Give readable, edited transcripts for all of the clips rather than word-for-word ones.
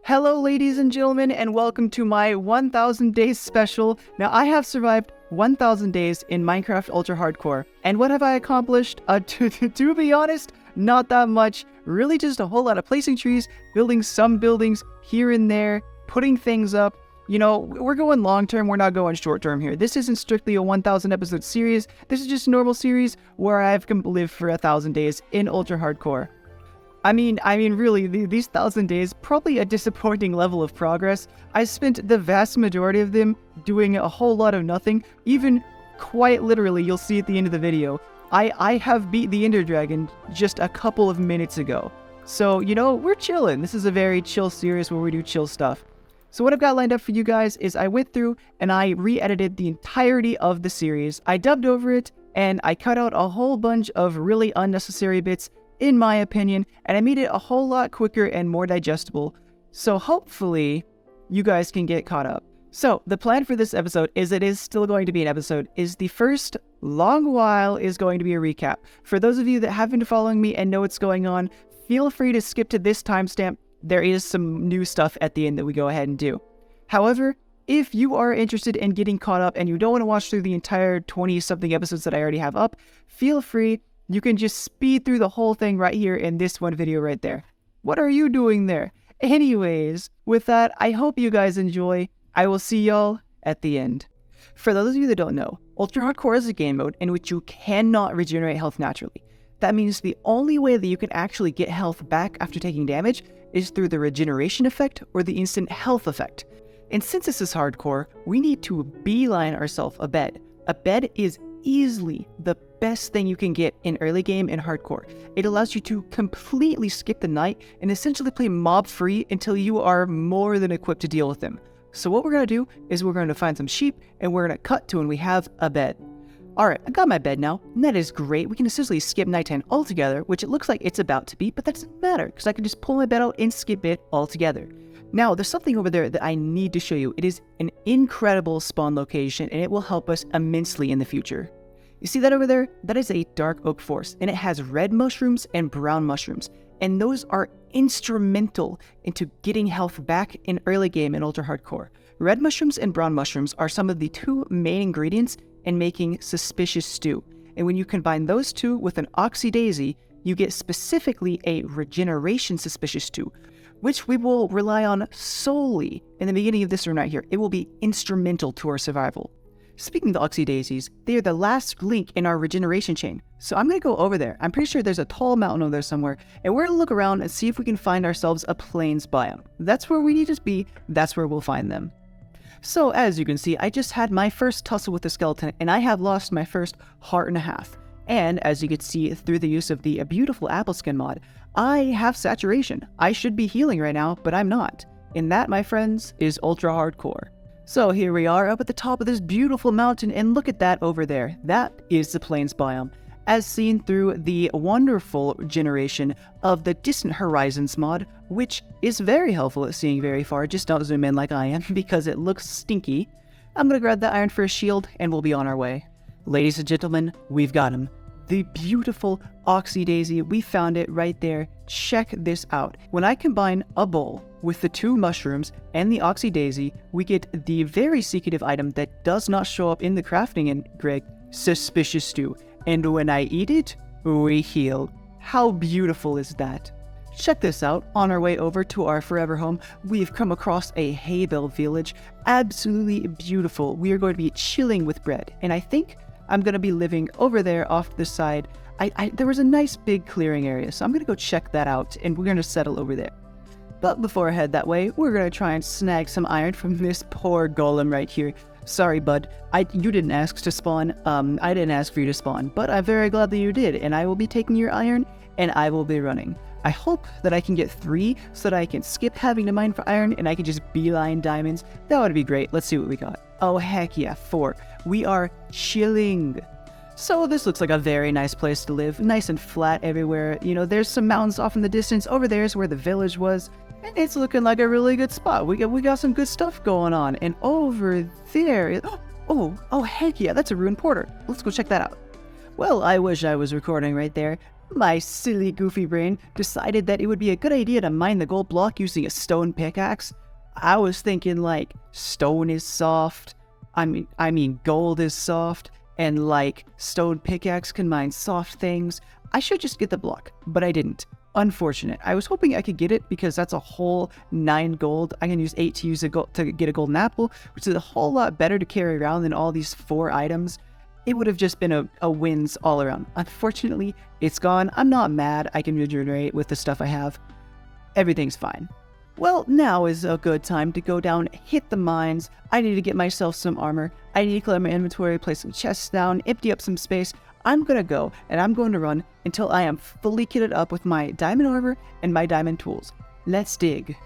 Hello ladies and gentlemen, and welcome to my 1000 days special. Now I have survived 1000 days in Minecraft Ultra Hardcore, and what have I accomplished? To be honest, not that much. Really just a whole lot of placing trees, building some buildings here and there, putting things up. You know, we're going long term, we're not going short term here. This isn't strictly a 1000 episode series, this is just a normal series where I've lived for 1000 days in Ultra Hardcore. I mean, really, these 1000 days, probably a disappointing level of progress. I spent the vast majority of them doing a whole lot of nothing. Even quite literally, you'll see at the end of the video, I have beat the Ender Dragon just a couple of minutes ago. So, you know, we're chilling. This is a very chill series where we do chill stuff. So what I've got lined up for you guys is I went through and I re-edited the entirety of the series. I dubbed over it and I cut out a whole bunch of really unnecessary bits, in my opinion, and I made it a whole lot quicker and more digestible, so hopefully you guys can get caught up. So the plan for this episode is it is still going to be an episode, is the first long while is going to be a recap. For those of you that have been following me and know what's going on, feel free to skip to this timestamp. There is some new stuff at the end that we go ahead and do. However, if you are interested in getting caught up and you don't want to watch through the entire 20-something episodes that I already have up, feel free. You can just speed through the whole thing right here in this one video right there. What are you doing there? Anyways, with that, I hope you guys enjoy. I will see y'all at the end. For those of you that don't know, Ultra Hardcore is a game mode in which you cannot regenerate health naturally. That means the only way that you can actually get health back after taking damage is through the regeneration effect or the instant health effect. And since this is hardcore, we need to beeline ourselves a bed. A bed is easily the best thing you can get in early game in hardcore. It allows you to completely skip the night and essentially play mob free until you are more than equipped to deal with them. So what we're going to do is we're going to find some sheep and we're going to cut to when we have a bed. Alright, I got my bed now, and that is great. We can essentially skip nighttime altogether, which it looks like it's about to be, but that doesn't matter because I can just pull my bed out and skip it altogether. Now, there's something over there that I need to show you. It is an incredible spawn location, and it will help us immensely in the future. You see that over there? That is a dark oak forest, and it has red mushrooms and brown mushrooms, and those are instrumental into getting health back in early game in Ultra Hardcore. Red mushrooms and brown mushrooms are some of the two main ingredients in making suspicious stew, and when you combine those two with an oxy daisy, you get specifically a regeneration suspicious stew, which we will rely on solely in the beginning of this room right here. It will be instrumental to our survival. Speaking of the oxy daisies, they are the last link in our regeneration chain. So I'm going to go over there. I'm pretty sure there's a tall mountain over there somewhere, and we're going to look around and see if we can find ourselves a plains biome. That's where we need to be. That's where we'll find them. So as you can see, I just had my first tussle with the skeleton, and I have lost my first heart and a half. And as you can see through the use of the beautiful apple skin mod, I have saturation. I should be healing right now, but I'm not. And that, my friends, is Ultra Hardcore. So here we are up at the top of this beautiful mountain, and look at that over there. That is the plains biome, as seen through the wonderful generation of the Distant Horizons mod, which is very helpful at seeing very far. Just don't zoom in like I am because it looks stinky. I'm gonna grab the iron for a shield and we'll be on our way. Ladies and gentlemen, we've got him. The beautiful oxy daisy, we found it right there. Check this out. When I combine a bowl with the two mushrooms and the oxy daisy, we get the very secretive item that does not show up in the crafting grid, suspicious stew. And when I eat it, we heal. How beautiful is that? Check this out. On our way over to our forever home, we've come across a hay bale village. Absolutely beautiful. We are going to be chilling with bread, and I think I'm going to be living over there off to the side. There was a nice big clearing area, so I'm going to go check that out, and we're going to settle over there. But before I head that way, we're going to try and snag some iron from this poor golem right here. Sorry, bud. You didn't ask to spawn. I didn't ask for you to spawn, but I'm very glad that you did, and I will be taking your iron, and I will be running. I hope that I can get 3 so that I can skip having to mine for iron, and I can just beeline diamonds. That would be great. Let's see what we got. Oh, heck yeah, 4. We are chilling. So this looks like a very nice place to live. Nice and flat everywhere. You know, there's some mountains off in the distance. Over there is where the village was. And it's looking like a really good spot. We got some good stuff going on. And over there... Oh, heck yeah, that's a ruined portal. Let's go check that out. Well, I wish I was recording right there. My silly goofy brain decided that it would be a good idea to mine the gold block using a stone pickaxe. I was thinking like stone is soft, I mean gold is soft, and like stone pickaxe can mine soft things. I should just get the block, but I didn't. Unfortunate. I was hoping I could get it because that's a whole 9 gold. I can use 8 to get a golden apple, which is a whole lot better to carry around than all these 4 items. It would have just been a wins all around. Unfortunately, it's gone. I'm not mad. I can regenerate with the stuff I have. Everything's fine. Well, now is a good time to go down, hit the mines. I need to get myself some armor. I need to clear my inventory, place some chests down, empty up some space. I'm gonna go, and I'm going to run until I am fully kitted up with my diamond armor and my diamond tools. Let's dig.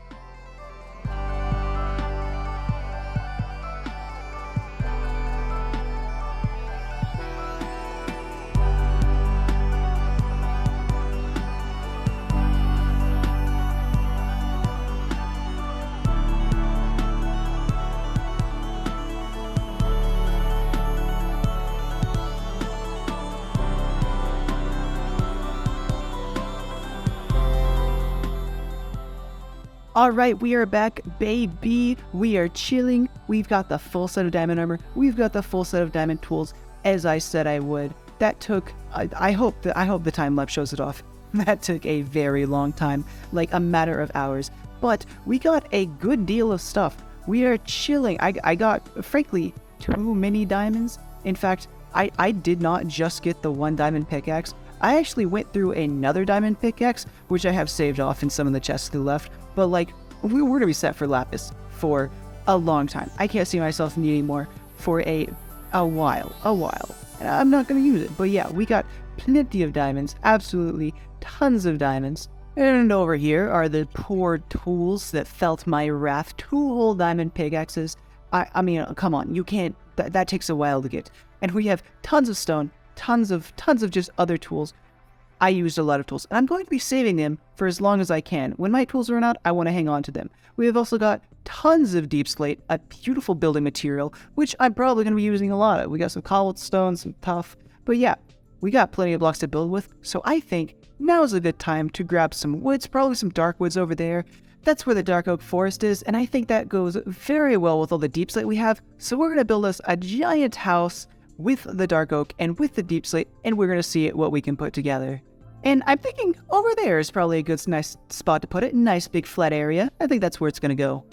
Alright, we are back, baby. We are chilling. We've got the full set of diamond armor. We've got the full set of diamond tools, as I said I would. That took, I hope the time lapse shows it off. That took a very long time, like a matter of hours. But we got a good deal of stuff. We are chilling. I got, frankly, too many diamonds. In fact, I did not just get the 1 diamond pickaxe. I actually went through another diamond pickaxe, which I have saved off in some of the chests to the left. But like, we're going to be set for lapis for a long time. I can't see myself needing more for a while. And I'm not going to use it. But yeah, we got plenty of diamonds. Absolutely tons of diamonds. And over here are the poor tools that felt my wrath. 2 whole diamond pickaxes. I mean, come on. You can't... That takes a while to get. And we have tons of stone. Tons of just other tools. I used a lot of tools, and I'm going to be saving them for as long as I can. When my tools run out, I want to hang on to them. We have also got tons of deep slate, a beautiful building material, which I'm probably going to be using a lot of. We got some cobblestone, some tuff, but yeah, we got plenty of blocks to build with, so I think now is a good time to grab some woods, probably some dark woods over there. That's where the dark oak forest is, and I think that goes very well with all the deep slate we have, so we're going to build us a giant house with the dark oak and with the deep slate, and we're going to see what we can put together. And I'm thinking over there is probably a good, nice spot to put it. Nice big flat area. I think that's where it's going to go.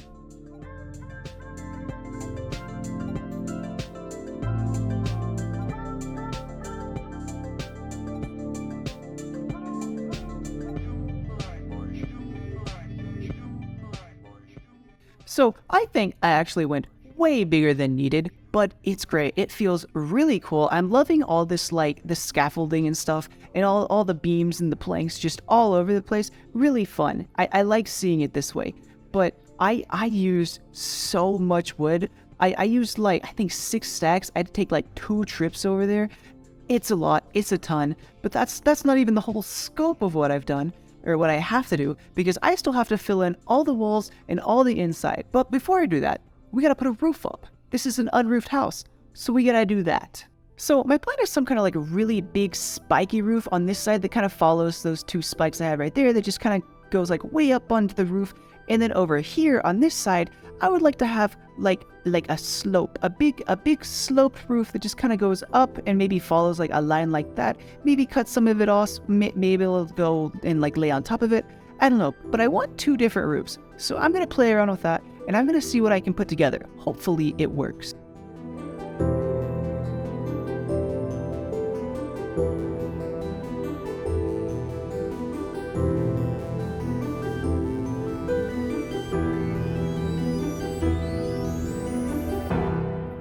So I think I actually went way bigger than needed, but it's great. It feels really cool. I'm loving all this, like, the scaffolding and stuff, and all the beams and the planks just all over the place. Really fun. I like seeing it this way. But I used so much wood. I used, like, I think 6 stacks. I had to take, like, 2 trips over there. It's a lot. It's a ton. But that's not even the whole scope of what I've done, or what I have to do, because I still have to fill in all the walls and all the inside. But before I do that, we gotta put a roof up. This is an unroofed house, so we gotta do that. So my plan is some kind of like a really big spiky roof on this side that kind of follows those 2 spikes I have right there that just kind of goes like way up onto the roof. And then over here on this side, I would like to have like a slope, a big sloped roof that just kind of goes up and maybe follows like a line like that. Maybe cut some of it off, maybe it'll go and like lay on top of it. I don't know, but I want 2 different roofs. So I'm gonna play around with that, and I'm gonna see what I can put together. Hopefully it works.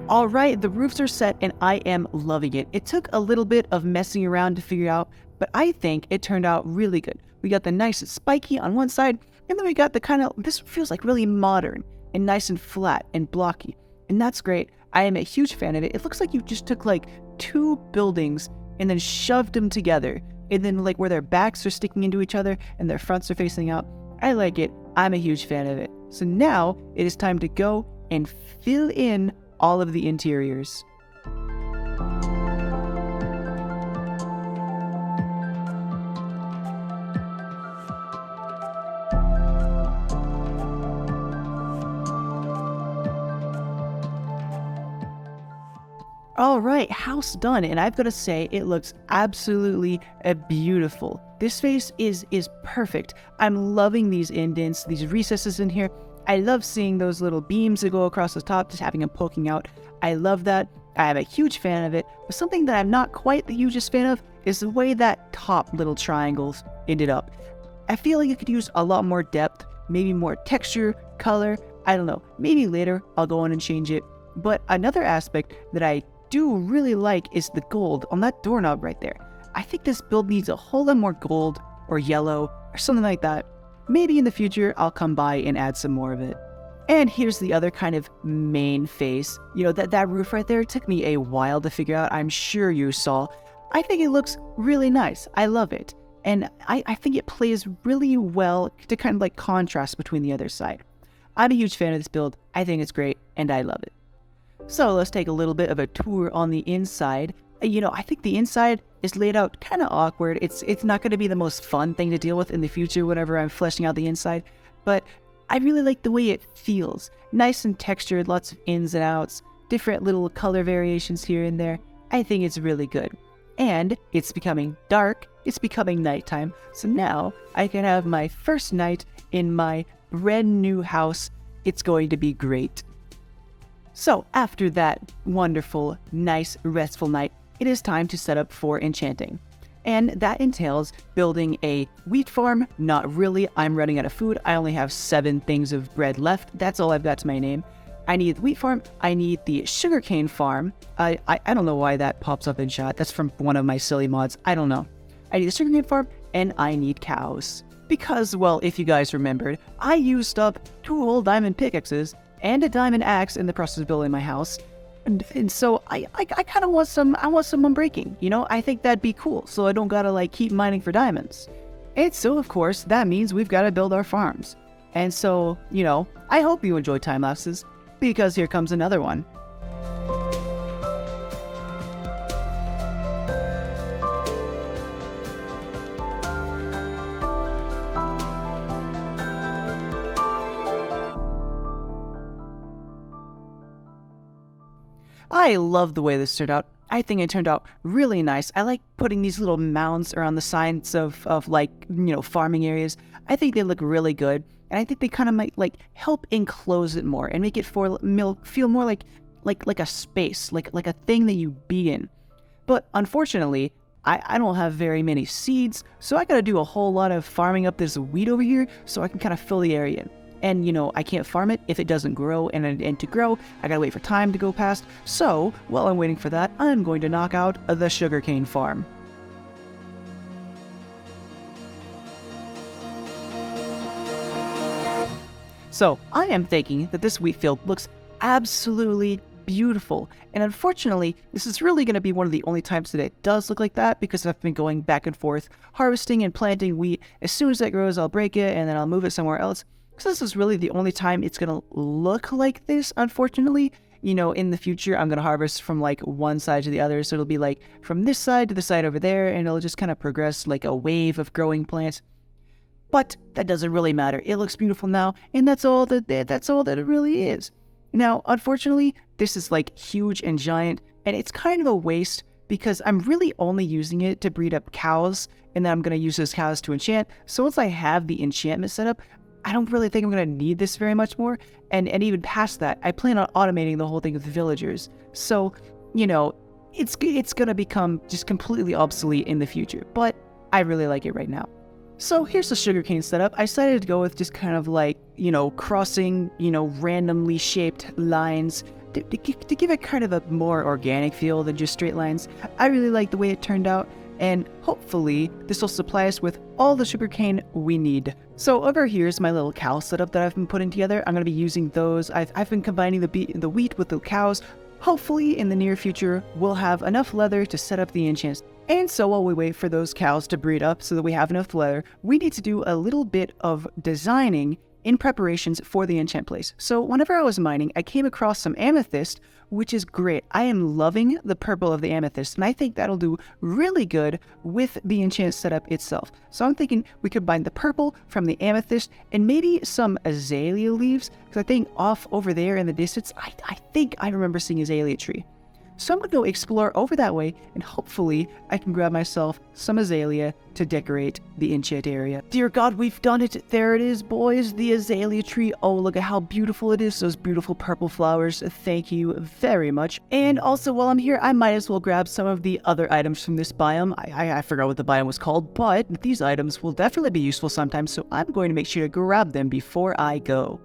Alright, the roofs are set and I am loving it. It took a little bit of messing around to figure out, but I think it turned out really good. We got the nice spiky on one side, and then we got the kind of, this feels like really modern and nice and flat and blocky. And that's great. I am a huge fan of it. It looks like you just took like 2 buildings and then shoved them together. And then like where their backs are sticking into each other and their fronts are facing out. I like it. I'm a huge fan of it. So now it is time to go and fill in all of the interiors. All right, house done, and I've got to say it looks absolutely beautiful. This face is perfect. I'm loving these indents, these recesses in here. I love seeing those little beams that go across the top, just having them poking out. I love that. I am a huge fan of it, but something that I'm not quite the hugest fan of is the way that top little triangles ended up. I feel like it could use a lot more depth, maybe more texture, color, I don't know. Maybe later I'll go in and change it. But another aspect that I do really like is the gold on that doorknob right there. I think this build needs a whole lot more gold or yellow or something like that. Maybe in the future I'll come by and add some more of it. And here's the other kind of main face. You know, that roof right there took me a while to figure out. I'm sure you saw. I think it looks really nice. I love it. And I think it plays really well to kind of like contrast between the other side. I'm a huge fan of this build. I think it's great and I love it. So let's take a little bit of a tour on the inside. You know, I think the inside is laid out kind of awkward. It's not going to be the most fun thing to deal with in the future whenever I'm fleshing out the inside, but I really like the way it feels. Nice and textured, lots of ins and outs, different little color variations here and there. I think it's really good. And it's becoming dark, it's becoming nighttime, so now I can have my first night in my brand new house. It's going to be great. So after that wonderful, nice, restful night, it is time to set up for enchanting. And that entails building a wheat farm. Not really, I'm running out of food. I only have 7 things of bread left. That's all I've got to my name. I need the wheat farm. I need the sugarcane farm. I don't know why that pops up in chat. That's from one of my silly mods. I don't know. I need the sugarcane farm and I need cows. Because, well, if you guys remembered, I used up 2 old diamond pickaxes and a diamond axe in the process of building my house. And so I kind of want some unbreaking, you know? I think that'd be cool, so I don't gotta like keep mining for diamonds. And so, of course, that means we've got to build our farms. And so, you know, I hope you enjoy time lapses, because here comes another one. I love the way this turned out. I think it turned out really nice. I like putting these little mounds around the sides of like, you know, farming areas. I think they look really good. And I think they kind of might like help enclose it more and make it feel more like a space, like a thing that you be in. But unfortunately, I don't have very many seeds, so I gotta do a whole lot of farming up this wheat over here so I can kind of fill the area in. And, you know, I can't farm it if it doesn't grow, and to grow, I gotta wait for time to go past. So, while I'm waiting for that, I'm going to knock out the sugarcane farm. So, I am thinking that this wheat field looks absolutely beautiful. And unfortunately, this is really going to be one of the only times that it does look like that, because I've been going back and forth, harvesting and planting wheat. As soon as that grows, I'll break it, and then I'll move it somewhere else. So this is really the only time it's going to look like this, unfortunately. You know, in the future, I'm going to harvest from like one side to the other. So it'll be like from this side to the side over there, and it'll just kind of progress like a wave of growing plants. But that doesn't really matter. It looks beautiful now, and that's all that it really is. Now, unfortunately, this is like huge and giant, and it's kind of a waste because I'm really only using it to breed up cows, and then I'm going to use those cows to enchant. So once I have the enchantment set up, I don't really think I'm going to need this very much more. And even past that, I plan on automating the whole thing with the villagers. So, you know, it's going to become just completely obsolete in the future. But I really like it right now. So here's the sugarcane setup. I decided to go with just kind of like, you know, crossing, you know, randomly shaped lines to give it kind of a more organic feel than just straight lines. I really like the way it turned out. And hopefully this will supply us with all the sugarcane we need. So over here is my little cow setup that I've been putting together. I'm going to be using those. I've been combining the wheat with the cows. Hopefully in the near future, we'll have enough leather to set up the enchants. And so while we wait for those cows to breed up so that we have enough leather, we need to do a little bit of designing in preparations for the enchant place. So whenever I was mining, I came across some amethyst, which is great. I am loving the purple of the amethyst, and I think that'll do really good with the enchant setup itself. So I'm thinking we could combine the purple from the amethyst and maybe some azalea leaves, because I think off over there in the distance, I think I remember seeing azalea tree. So I'm going to go explore over that way, and hopefully I can grab myself some azalea to decorate the enchant area. Dear God, we've done it. There it is, boys, the azalea tree. Oh, look at how beautiful it is. Those beautiful purple flowers. Thank you very much. And also, while I'm here, I might as well grab some of the other items from this biome. I forgot what the biome was called, but these items will definitely be useful sometimes, so I'm going to make sure to grab them before I go.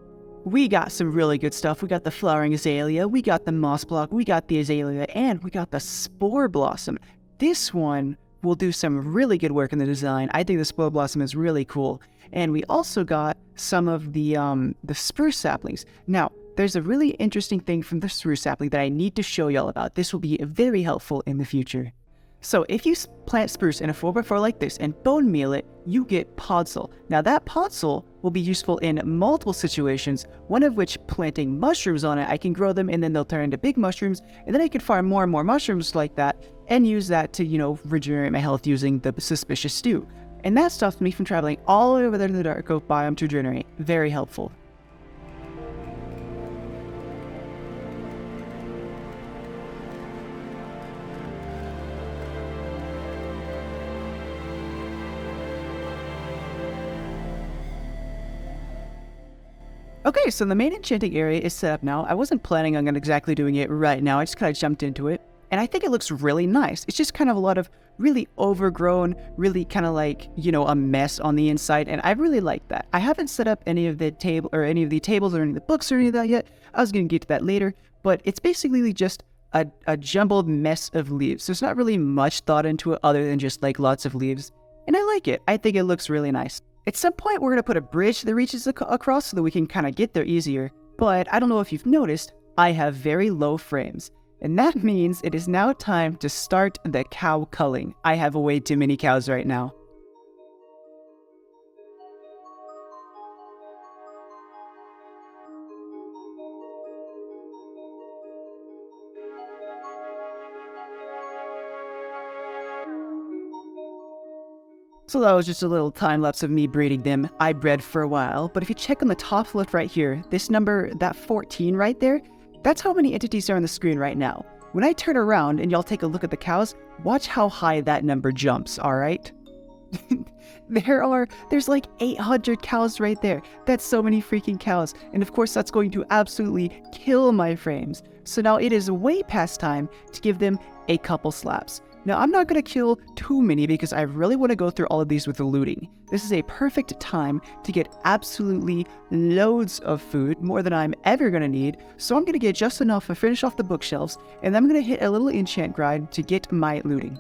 We got some really good stuff. We got the flowering azalea, we got the moss block, we got the azalea, and we got the spore blossom. This one will do some really good work in the design. I think the spore blossom is really cool. And we also got some of the spruce saplings. Now, there's a really interesting thing from the spruce sapling that I need to show y'all about. This will be very helpful in the future. So if you plant spruce in a 4x4 like this and bone meal it, you get podzol. Now that podzol will be useful in multiple situations, one of which planting mushrooms on it. I can grow them and then they'll turn into big mushrooms, and then I can farm more and more mushrooms like that and use that to, regenerate my health using the suspicious stew. And that stops me from traveling all the way over there to the dark oak biome to regenerate. Very helpful. Okay, so the main enchanting area is set up now. I wasn't planning on exactly doing it right now. I just kind of jumped into it. And I think it looks really nice. It's just kind of a lot of really overgrown, really kind of like, a mess on the inside. And I really like that. I haven't set up any of the tables or any of the books or any of that yet. I was going to get to that later. But it's basically just a jumbled mess of leaves. There's not really much thought into it other than just like lots of leaves. And I like it. I think it looks really nice. At some point, we're going to put a bridge that reaches across so that we can kind of get there easier. But I don't know if you've noticed, I have very low frames. And that means it is now time to start the cow culling. I have way too many cows right now. So that was just a little time lapse of me breeding them. I bred for a while, but if you check on the top left right here, this number, that 14 right there, that's how many entities are on the screen right now. When I turn around and y'all take a look at the cows, watch how high that number jumps, alright? There's like 800 cows right there. That's so many freaking cows. And of course that's going to absolutely kill my frames. So now it is way past time to give them a couple slaps. Now, I'm not going to kill too many because I really want to go through all of these with the looting. This is a perfect time to get absolutely loads of food, more than I'm ever going to need. So I'm going to get just enough to finish off the bookshelves, and then I'm going to hit a little enchant grind to get my looting.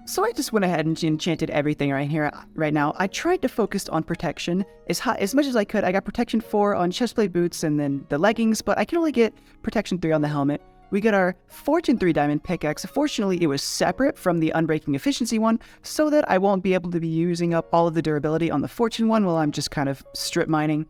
So I just went ahead and enchanted everything right here, right now. I tried to focus on protection as much as I could. I got protection 4 on chestplate boots and then the leggings, but I can only get protection 3 on the helmet. We got our Fortune 3 diamond pickaxe. Fortunately, it was separate from the unbreaking efficiency one, so that I won't be able to be using up all of the durability on the Fortune one while I'm just kind of strip mining.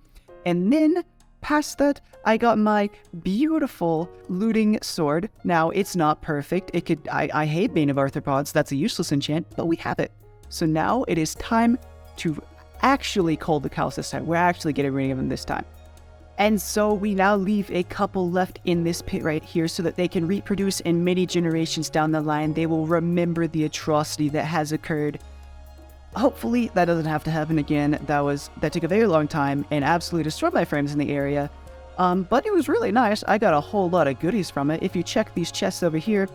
And then past that, I got my beautiful looting sword. Now, it's not perfect. I hate Bane of Arthropods. That's a useless enchant, but we have it. So now it is time to actually cull the cows this time. We're actually getting rid of them this time. And so we now leave a couple left in this pit right here so that they can reproduce in many generations down the line. They will remember the atrocity that has occurred. Hopefully that doesn't have to happen again. That took a very long time and absolutely destroyed my frames in the area. But it was really nice. I got a whole lot of goodies from it. If you check these chests over here,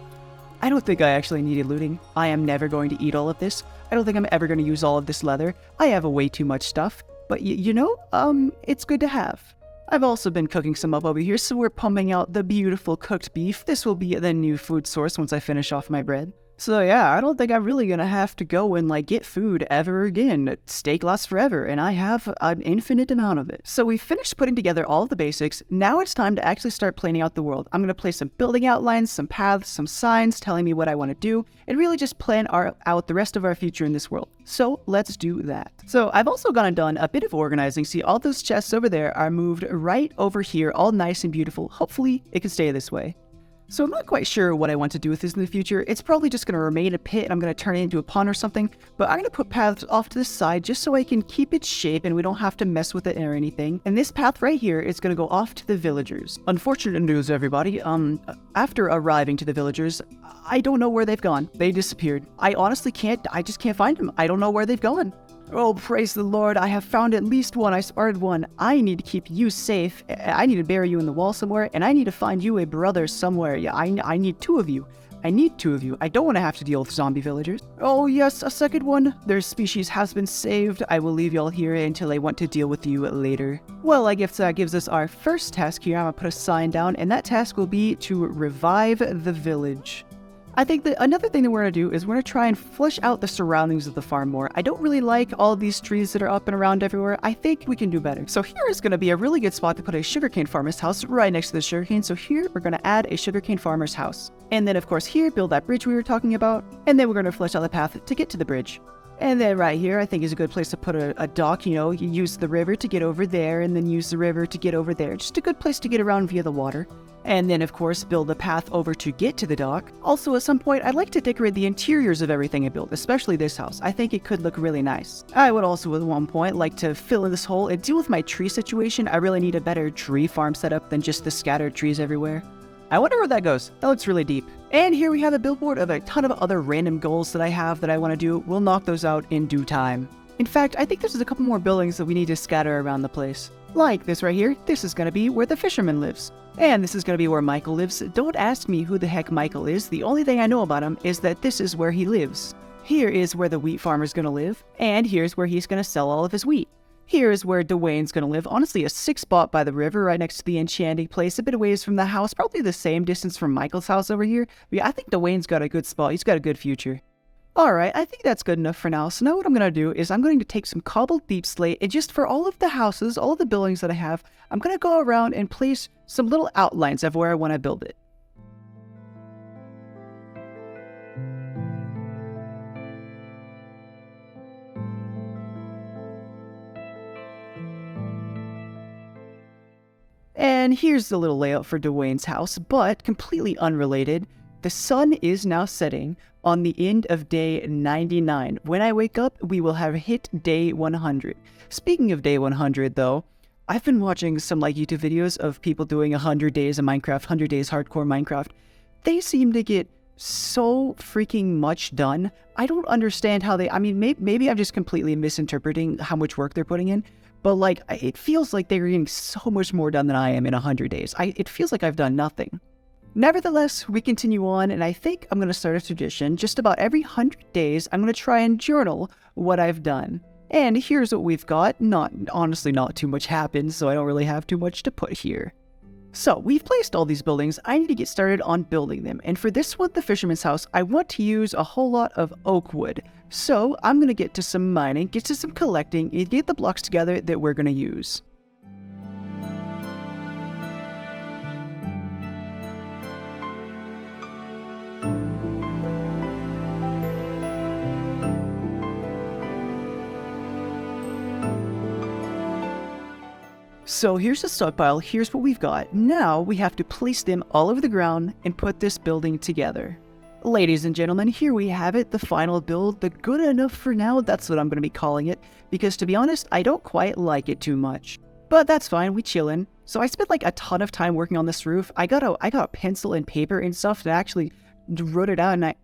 I don't think I actually needed looting. I am never going to eat all of this. I don't think I'm ever going to use all of this leather. I have way too much stuff. But it's good to have. I've also been cooking some up over here, so we're pumping out the beautiful cooked beef. This will be the new food source once I finish off my bread. So yeah, I don't think I'm really gonna have to go and get food ever again. Steak lasts forever, and I have an infinite amount of it. So we finished putting together all of the basics. Now it's time to actually start planning out the world. I'm gonna place some building outlines, some paths, some signs telling me what I want to do, and really just plan out the rest of our future in this world. So let's do that. So I've also gone and done a bit of organizing. See, all those chests over there are moved right over here, all nice and beautiful. Hopefully it can stay this way. So I'm not quite sure what I want to do with this in the future. It's probably just going to remain a pit and I'm going to turn it into a pond or something. But I'm going to put paths off to the side just so I can keep its shape and we don't have to mess with it or anything. And this path right here is going to go off to the villagers. Unfortunate news, everybody. After arriving to the villagers, I don't know where they've gone. They disappeared. I just can't find them. I don't know where they've gone. Oh, praise the Lord, I have found at least one. I spotted one. I need to keep you safe. I need to bury you in the wall somewhere, and I need to find you a brother somewhere. Yeah, I need 2 of you. I need 2 of you. I don't want to have to deal with zombie villagers. Oh, yes, a second one. Their species has been saved. I will leave y'all here until I want to deal with you later. Well, I guess that gives us our first task here. I'm going to put a sign down, and that task will be to revive the village. I think that another thing that we're going to do is we're going to try and flesh out the surroundings of the farm more. I don't really like all of these trees that are up and around everywhere. I think we can do better. So here is going to be a really good spot to put a sugarcane farmer's house right next to the sugarcane. So here we're going to add a sugarcane farmer's house. And then of course here, build that bridge we were talking about. And then we're going to flesh out the path to get to the bridge. And then right here, I think is a good place to put a dock. You know, you use the river to get over there and then use the river to get over there. Just a good place to get around via the water. And then, of course, build a path over to get to the dock. Also, at some point, I'd like to decorate the interiors of everything I build, especially this house. I think it could look really nice. I would also, at one point, like to fill in this hole and deal with my tree situation. I really need a better tree farm setup than just the scattered trees everywhere. I wonder where that goes. That looks really deep. And here we have a billboard of a ton of other random goals that I have that I want to do. We'll knock those out in due time. In fact, I think there's a couple more buildings that we need to scatter around the place. Like this right here, this is going to be where the fisherman lives. And this is going to be where Michael lives. Don't ask me who the heck Michael is. The only thing I know about him is that this is where he lives. Here is where the wheat farmer's going to live. And here's where he's going to sell all of his wheat. Here is where Dwayne's going to live. Honestly, a sick spot by the river right next to the enchanting place. A bit of ways from the house. Probably the same distance from Michael's house over here. But yeah, I think Dwayne's got a good spot. He's got a good future. Alright, I think that's good enough for now. So now what I'm going to do is I'm going to take some cobbled deep slate and just for all of the houses, all of the buildings that I have, I'm going to go around and place some little outlines of where I want to build it. And here's the little layout for Dwayne's house, but completely unrelated. The sun is now setting on the end of day 99. When I wake up, we will have hit day 100. Speaking of day 100, though, I've been watching some YouTube videos of people doing 100 days of Minecraft, 100 days hardcore Minecraft. They seem to get so freaking much done. I don't understand how they, maybe I'm just completely misinterpreting how much work they're putting in, but it feels like they're getting so much more done than I am in 100 days. It feels like I've done nothing. Nevertheless, we continue on, and I think I'm going to start a tradition. Just about every 100 days, I'm going to try and journal what I've done. And here's what we've got. Honestly, not too much happened, so I don't really have too much to put here. So, we've placed all these buildings. I need to get started on building them. And for this one, the fisherman's house, I want to use a whole lot of oak wood. So, I'm going to get to some mining, get to some collecting, and get the blocks together that we're going to use. So here's the stockpile, here's what we've got. Now we have to place them all over the ground and put this building together. Ladies and gentlemen, here we have it, the final build, the good enough for now, that's what I'm going to be calling it, because to be honest, I don't quite like it too much. But that's fine, we chillin'. So I spent a ton of time working on this roof. I got a pencil and paper and stuff to actually wrote it out, and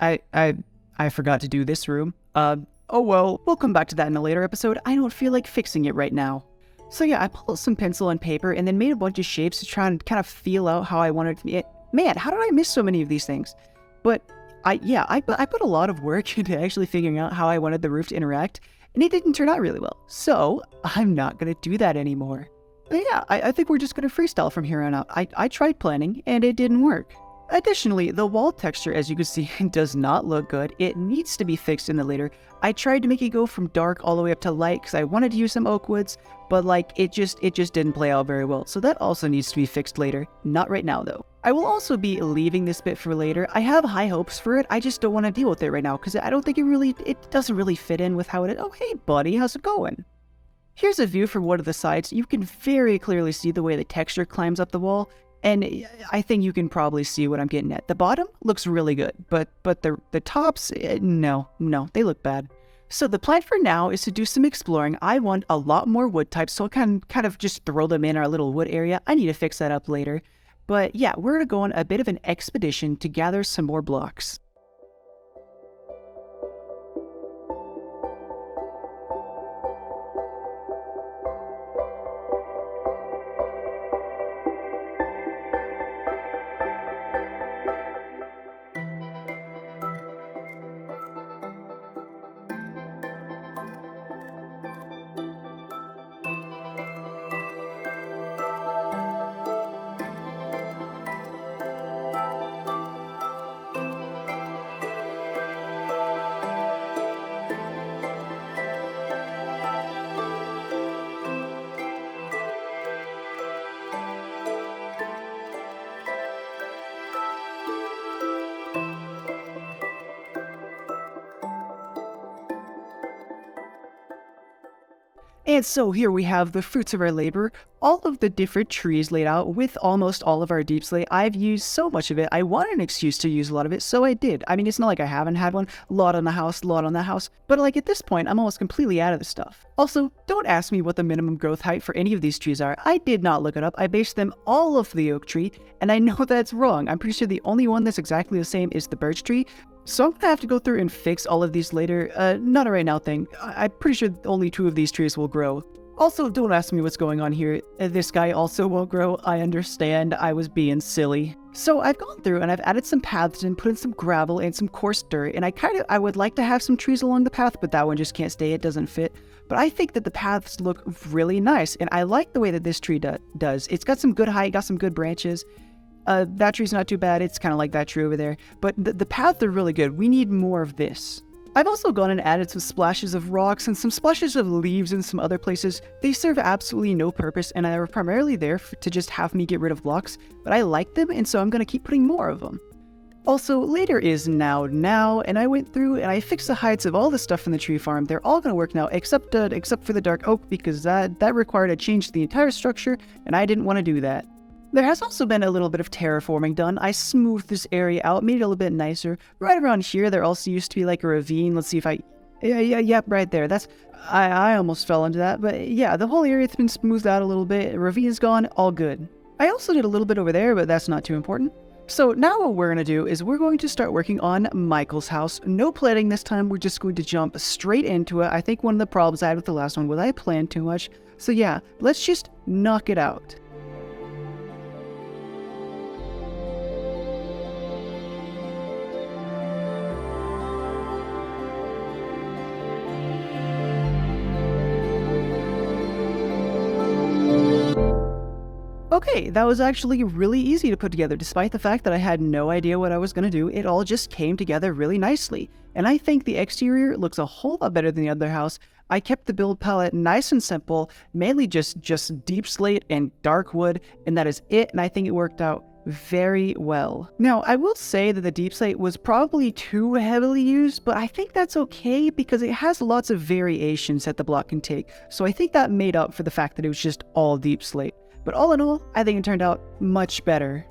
I forgot to do this room. Oh well, we'll come back to that in a later episode. I don't feel like fixing it right now. So yeah, I pulled out some pencil and paper and then made a bunch of shapes to try and kind of feel out how I wanted it to be. Man, how did I miss so many of these things? But I put a lot of work into actually figuring out how I wanted the roof to interact, and it didn't turn out really well. So I'm not going to do that anymore. But yeah, I think we're just going to freestyle from here on out. I tried planning, and it didn't work. Additionally, the wall texture, as you can see, does not look good. It needs to be fixed in the later. I tried to make it go from dark all the way up to light because I wanted to use some oak woods, but it just didn't play out very well. So that also needs to be fixed later. Not right now, though. I will also be leaving this bit for later. I have high hopes for it. I just don't want to deal with it right now because I don't think it doesn't really fit in with how it is. Oh, hey, buddy, how's it going? Here's a view from one of the sides. You can very clearly see the way the texture climbs up the wall. And I think you can probably see what I'm getting at. The bottom looks really good, but the tops, no, they look bad. So the plan for now is to do some exploring. I want a lot more wood types, so I can kind of just throw them in our little wood area. I need to fix that up later. But yeah, we're going to go on a bit of an expedition to gather some more blocks. And so here we have the fruits of our labor, all of the different trees laid out with almost all of our deep slate. I've used so much of it. I wanted an excuse to use a lot of it, so I did. I mean, it's not like I haven't had one. Lot on the house, but like at this point, I'm almost completely out of the stuff. Also, don't ask me what the minimum growth height for any of these trees are. I did not look it up. I based them all off the oak tree, and I know that's wrong. I'm pretty sure the only one that's exactly the same is the birch tree. So I'm gonna have to go through and fix all of these later. Not a right now thing. I'm pretty sure only 2 of these trees will grow. Also, don't ask me what's going on here. This guy also won't grow. I understand. I was being silly. So I've gone through and I've added some paths and put in some gravel and some coarse dirt. And I would like to have some trees along the path, but that one just can't stay. It doesn't fit. But I think that the paths look really nice. And I like the way that this tree does. It's got some good height, got some good branches. That tree's not too bad. It's kind of like that tree over there. But the paths are really good. We need more of this. I've also gone and added some splashes of rocks and some splashes of leaves in some other places. They serve absolutely no purpose and are primarily there to just have me get rid of blocks, but I like them and so I'm going to keep putting more of them. Also, later is now, and I went through and I fixed the heights of all the stuff in the tree farm. They're all going to work now except for the dark oak because that required a change to the entire structure and I didn't want to do that. There has also been a little bit of terraforming done. I smoothed this area out, made it a little bit nicer. Right around here, there also used to be like a ravine. Let's see if yeah, right there. I almost fell into that. But yeah, the whole area's been smoothed out a little bit. Ravine's gone, all good. I also did a little bit over there, but that's not too important. So now what we're going to do is we're going to start working on Michael's house. No planning this time. We're just going to jump straight into it. I think one of the problems I had with the last one was I planned too much. So yeah, let's just knock it out. Okay, that was actually really easy to put together. Despite the fact that I had no idea what I was going to do, it all just came together really nicely. And I think the exterior looks a whole lot better than the other house. I kept the build palette nice and simple, mainly just deep slate and dark wood, and that is it, and I think it worked out very well. Now, I will say that the deep slate was probably too heavily used, but I think that's okay because it has lots of variations that the block can take. So I think that made up for the fact that it was just all deep slate. But all in all, I think it turned out much better.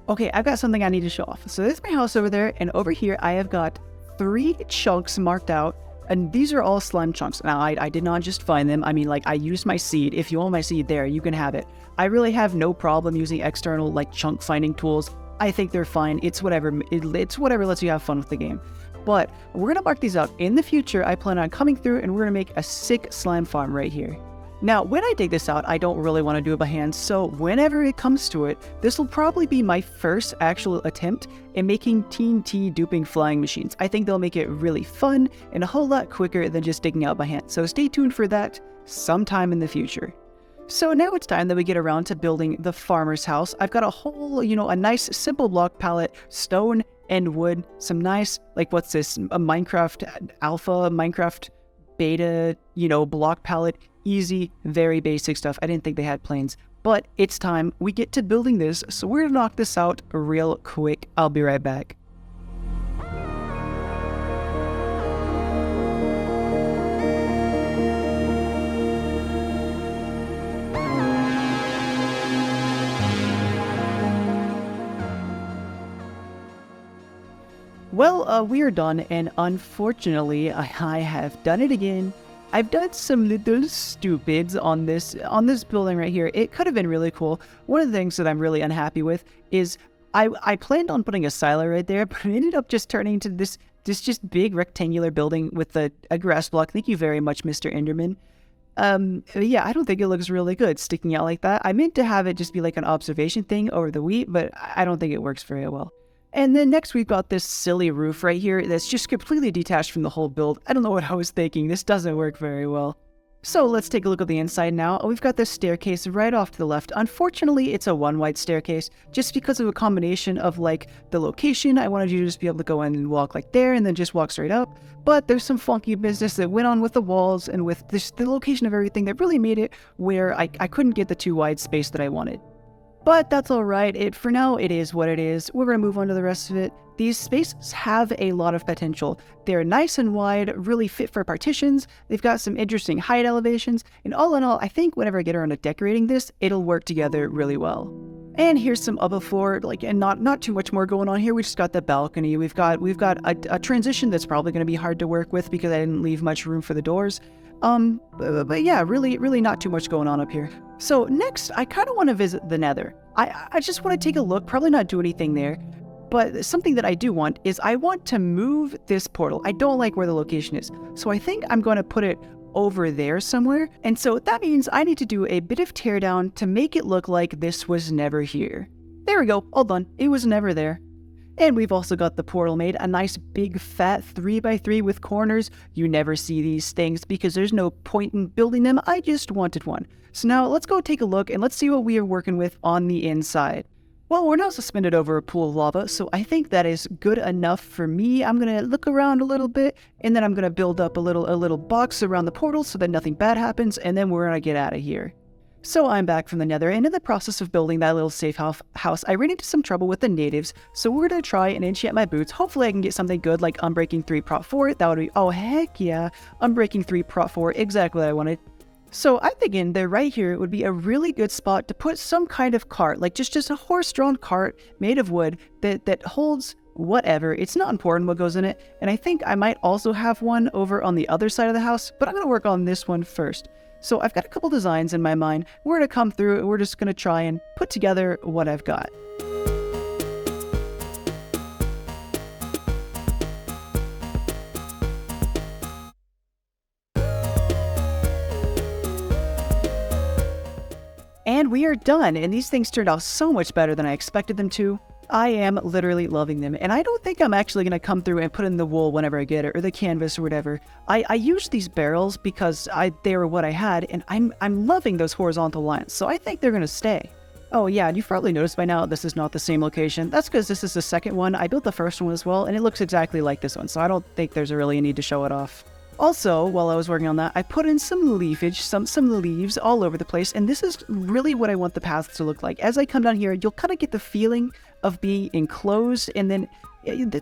Okay, I've got something I need to show off. So there's my house over there, and over here I have got 3 chunks marked out, and these are all slime chunks. Now, I did not just find them. I mean, like, I used my seed. If you want my seed there, you can have it. I really have no problem using external, like, chunk finding tools. I think they're fine. It's whatever lets you have fun with the game. But we're gonna mark these out. In the future, I plan on coming through, and we're gonna make a sick slime farm right here. Now, when I dig this out, I don't really want to do it by hand, so whenever it comes to it, this will probably be my first actual attempt in making TNT duping flying machines. I think they'll make it really fun and a whole lot quicker than just digging out by hand, so stay tuned for that sometime in the future. So now it's time that we get around to building the farmer's house. I've got a whole, a nice simple block palette, stone and wood, some nice, like what's this, a Minecraft alpha, Minecraft beta, block palette. Easy, very basic stuff. I didn't think they had planes, but it's time we get to building this, so we're gonna knock this out real quick. I'll be right back. Well, we are done, and unfortunately, I have done it again. I've done some little stupids on this building right here. It could have been really cool. One of the things that I'm really unhappy with is I planned on putting a silo right there, but it ended up just turning into this just big rectangular building with a grass block. Thank you very much, Mr. Enderman. Yeah, I don't think it looks really good sticking out like that. I meant to have it just be like an observation thing over the wheat, but I don't think it works very well. And then next we've got this silly roof right here that's just completely detached from the whole build. I don't know what I was thinking. This doesn't work very well. So let's take a look at the inside now. We've got this staircase right off to the left. Unfortunately, it's a one wide staircase just because of a combination of like the location. I wanted you to just be able to go in and walk like there and then just walk straight up. But there's some funky business that went on with the walls and with the location of everything that really made it where I couldn't get the too wide space that I wanted. But that's alright, for now it is what it is. We're going to move on to the rest of it. These spaces have a lot of potential. They're nice and wide, really fit for partitions, they've got some interesting height elevations, and all in all, I think whenever I get around to decorating this, it'll work together really well. And here's some above floor, and not too much more going on here. We just got the balcony. We've got a transition that's probably going to be hard to work with because I didn't leave much room for the doors. But yeah, really not too much going on up here. So next, I kind of want to visit the Nether. I just want to take a look, probably not do anything there, but something that I do want is I want to move this portal. I don't like where the location is, so I think I'm going to put it over there somewhere. And so that means I need to do a bit of teardown to make it look like this was never here. There we go, all done. It was never there. And we've also got the portal made, a nice big fat 3x3 with corners. You never see these things because there's no point in building them. I just wanted one. So now let's go take a look and let's see what we are working with on the inside. Well, we're now suspended over a pool of lava, so I think that is good enough for me. I'm going to look around a little bit, and then I'm going to build up a little box around the portal so that nothing bad happens, and then we're going to get out of here. So I'm back from the Nether, and in the process of building that little safe house, I ran into some trouble with the natives, so we're going to try and enchant my boots. Hopefully I can get something good like Unbreaking 3 Prot 4. That would be, oh heck yeah, Unbreaking 3 Prot 4, exactly what I wanted. So I'm thinking that right here would be a really good spot to put some kind of cart, like just a horse-drawn cart made of wood that holds whatever. It's not important what goes in it, and I think I might also have one over on the other side of the house, but I'm going to work on this one first. So I've got a couple designs in my mind. We're going to come through and we're just going to try and put together what I've got. And we are done, and these things turned out so much better than I expected them to. I am literally loving them, and I don't think I'm actually going to come through and put in the wool whenever I get it, or the canvas or whatever. I used these barrels because they were what I had, and I'm loving those horizontal lines, so I think they're going to stay. Oh yeah, and you've probably noticed by now this is not the same location. That's because this is the second one. I built the first one as well, and it looks exactly like this one, so I don't think there's really a need to show it off. Also, while I was working on that, I put in some leafage, some leaves all over the place, and this is really what I want the paths to look like. As I come down here, you'll kind of get the feeling of being enclosed, and then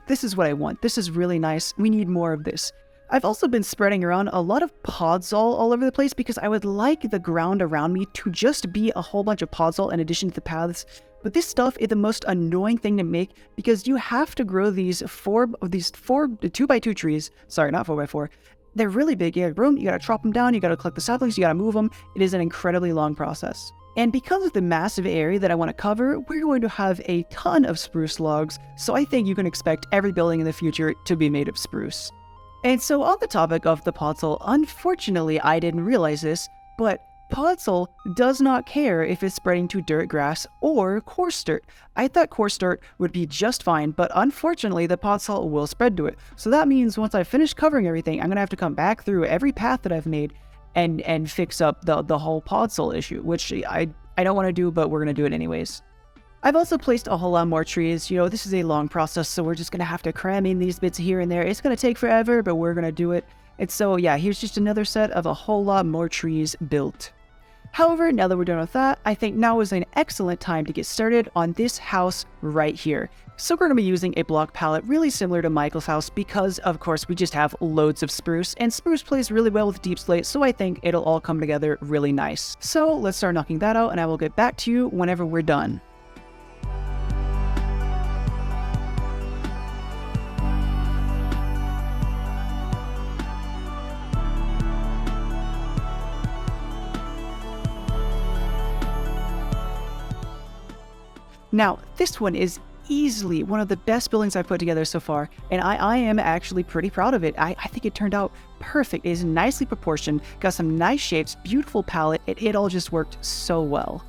this is what I want. This is really nice. We need more of this. I've also been spreading around a lot of podzol all over the place because I would like the ground around me to just be a whole bunch of podzol in addition to the paths. But this stuff is the most annoying thing to make because you have to grow these 2x2 trees. Sorry, not 4x4. They're really big. You gotta grow them, you gotta chop them down, you gotta collect the saplings, you gotta move them. It is an incredibly long process. And because of the massive area that I want to cover, we're going to have a ton of spruce logs, so I think you can expect every building in the future to be made of spruce. And so on the topic of the podzol, unfortunately I didn't realize this, but podzol does not care if it's spreading to dirt, grass, or coarse dirt. I thought coarse dirt would be just fine, but unfortunately the podzol will spread to it. So that means once I finish covering everything, I'm going to have to come back through every path that I've made and fix up the whole podzol issue, which I don't want to do, but we're going to do it anyways. I've also placed a whole lot more trees. You know, this is a long process, so we're just going to have to cram in these bits here and there. It's going to take forever, but we're going to do it. And so, yeah, here's just another set of a whole lot more trees built. However, now that we're done with that, I think now is an excellent time to get started on this house right here. So we're going to be using a block palette really similar to Michael's house because, of course, we just have loads of spruce, and spruce plays really well with deep slate, so I think it'll all come together really nice. So let's start knocking that out, and I will get back to you whenever we're done. Now, this one is easily one of the best buildings I've put together so far, and I am actually pretty proud of it. I think it turned out perfect. It is nicely proportioned, got some nice shapes, beautiful palette. It all just worked so well.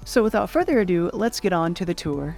So without further ado, let's get on to the tour.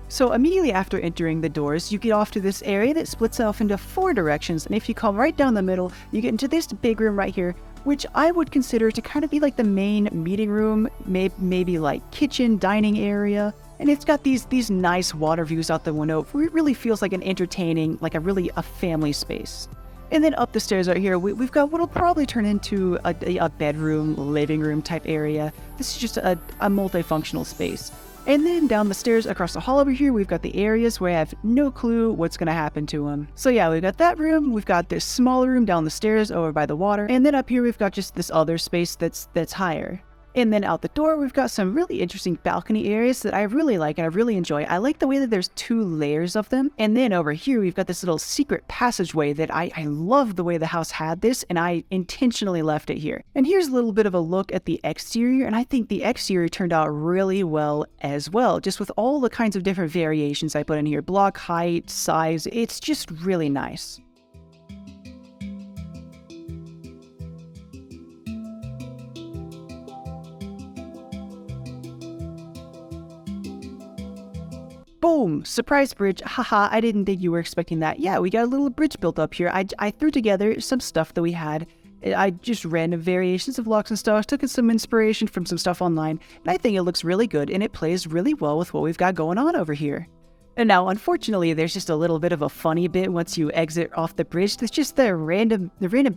So immediately after entering the doors, you get off to this area that splits off into 4 directions, and if you come right down the middle, you get into this big room right here, which I would consider to kind of be like the main meeting room, maybe like kitchen, dining area. And it's got these nice water views out the window. It really feels like an entertaining, like a family space. And then up the stairs right here, we've got what'll probably turn into a bedroom, living room type area. This is just a multifunctional space. And then down the stairs across the hall over here, we've got the areas where I have no clue what's going to happen to them. So yeah, we've got that room, we've got this smaller room down the stairs over by the water, and then up here we've got just this other space that's higher. And then out the door, we've got some really interesting balcony areas that I really like and I really enjoy. I like the way that there's 2 layers of them. And then over here, we've got this little secret passageway that I love the way the house had this, and I intentionally left it here. And here's a little bit of a look at the exterior, and I think the exterior turned out really well as well, just with all the kinds of different variations I put in here. Block height, size, it's just really nice. Boom! Surprise bridge. Haha, I didn't think you were expecting that. Yeah, we got a little bridge built up here. I threw together some stuff that we had. I just random variations of blocks and stuff, took some inspiration from some stuff online, and I think it looks really good and it plays really well with what we've got going on over here. And now, unfortunately, there's just a little bit of a funny bit once you exit off the bridge. There's just the random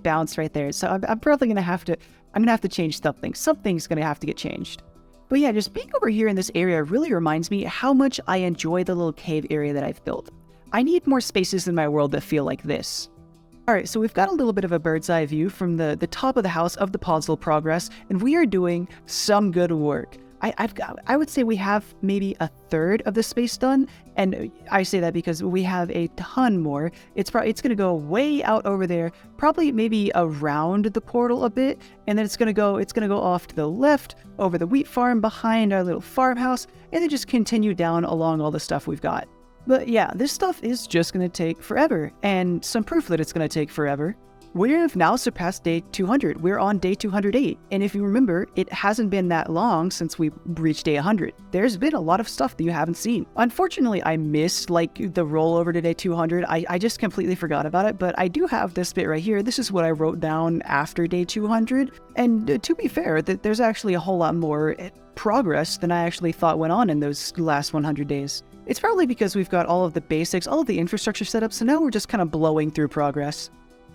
bounce right there. So I'm probably gonna have to change something. Something's gonna have to get changed. But yeah, just being over here in this area really reminds me how much I enjoy the little cave area that I've built. I need more spaces in my world that feel like this. Alright, so we've got a little bit of a bird's eye view from the top of the house of the puzzle progress, and we are doing some good work. I would say we have maybe a third of the space done, and I say that because we have a ton more. It's going to go way out over there, probably maybe around the portal a bit, and then it's going to go off to the left over the wheat farm behind our little farmhouse, and then just continue down along all the stuff we've got. But yeah, this stuff is just going to take forever, and some proof that it's going to take forever. We have now surpassed day 200. We're on day 208. And if you remember, it hasn't been that long since we reached day 100. There's been a lot of stuff that you haven't seen. Unfortunately, I missed the rollover to day 200. I just completely forgot about it, but I do have this bit right here. This is what I wrote down after day 200. And to be fair, there's actually a whole lot more progress than I actually thought went on in those last 100 days. It's probably because we've got all of the basics, all of the infrastructure set up, so now we're just kind of blowing through progress.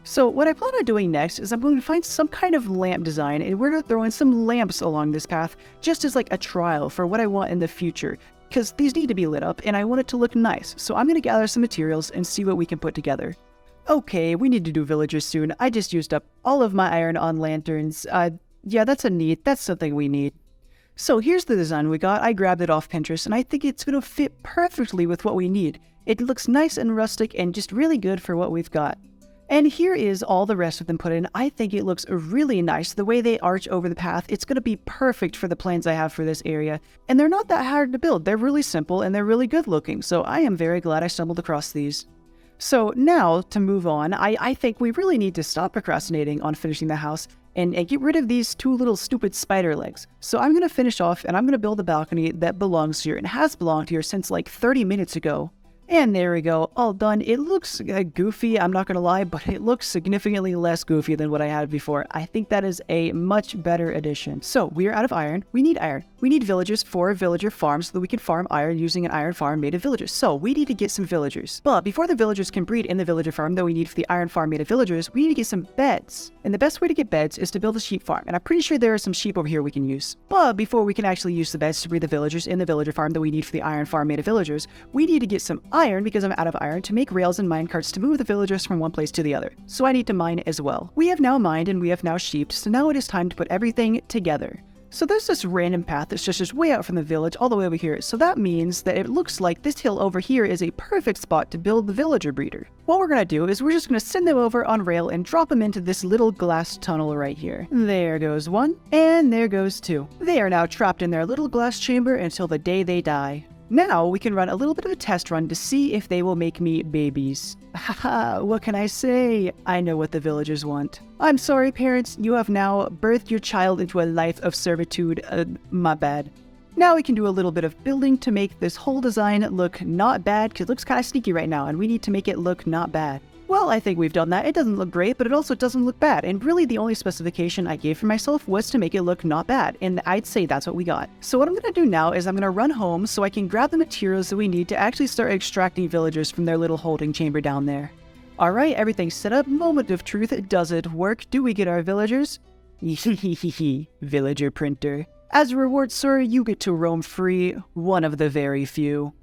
So what I plan on doing next is I'm going to find some kind of lamp design, and we're going to throw in some lamps along this path just as a trial for what I want in the future, because these need to be lit up and I want it to look nice. So I'm going to gather some materials and see what we can put together. Okay, we need to do villagers soon. I just used up all of my iron on lanterns. Yeah, that's something we need. So here's the design we got. I grabbed it off Pinterest and I think it's going to fit perfectly with what we need. It looks nice and rustic and just really good for what we've got. And here is all the rest of them put in. I think it looks really nice. The way they arch over the path, it's going to be perfect for the plans I have for this area. And they're not that hard to build. They're really simple and they're really good looking. So I am very glad I stumbled across these. So now to move on, I think we really need to stop procrastinating on finishing the house and get rid of these 2 little stupid spider legs. So I'm going to finish off and I'm going to build a balcony that belongs here and has belonged here since 30 minutes ago. And there we go, all done. It looks goofy, I'm not gonna lie, but it looks significantly less goofy than what I had before. I think that is a much better addition. So we are out of iron. We need iron. We need villagers for villager farms so that we can farm iron using an iron farm made of villagers. So we need to get some villagers. But before the villagers can breed in the villager farm that we need for the iron farm made of villagers, we need to get some beds. And the best way to get beds is to build a sheep farm. And I'm pretty sure there are some sheep over here we can use. But before we can actually use the beds to breed the villagers in the villager farm that we need for the iron farm made of villagers, we need to get some iron because I'm out of iron to make rails and mine carts to move the villagers from one place to the other. So I need to mine as well. We have now mined and we have now sheeped, so now it is time to put everything together. So there's this random path that's just way out from the village all the way over here. So that means that it looks like this hill over here is a perfect spot to build the villager breeder. What we're going to do is we're just going to send them over on rail and drop them into this little glass tunnel right here. There goes 1, and there goes 2. They are now trapped in their little glass chamber until the day they die. Now we can run a little bit of a test run to see if they will make me babies. Haha, what can I say? I know what the villagers want. I'm sorry, parents, you have now birthed your child into a life of servitude. My bad. Now we can do a little bit of building to make this whole design look not bad, because it looks kind of sneaky right now, and we need to make it look not bad. Well, I think we've done that. It doesn't look great, but it also doesn't look bad. And really the only specification I gave for myself was to make it look not bad. And I'd say that's what we got. So what I'm going to do now is I'm going to run home so I can grab the materials that we need to actually start extracting villagers from their little holding chamber down there. Alright, everything's set up. Moment of truth. Does it work? Do we get our villagers? Villager printer. As a reward, sir, you get to roam free. One of the very few.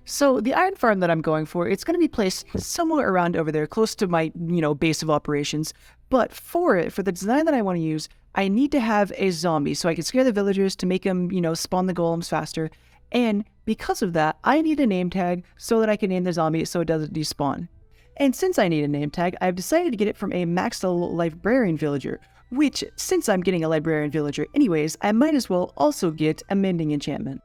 So the iron farm that I'm going for, it's going to be placed somewhere around over there, close to my, base of operations. But for the design that I want to use, I need to have a zombie so I can scare the villagers to make them, spawn the golems faster. And because of that, I need a name tag so that I can name the zombie so it doesn't despawn. And since I need a name tag, I've decided to get it from a maxed level librarian villager, which, since I'm getting a librarian villager anyways, I might as well also get a mending enchantment.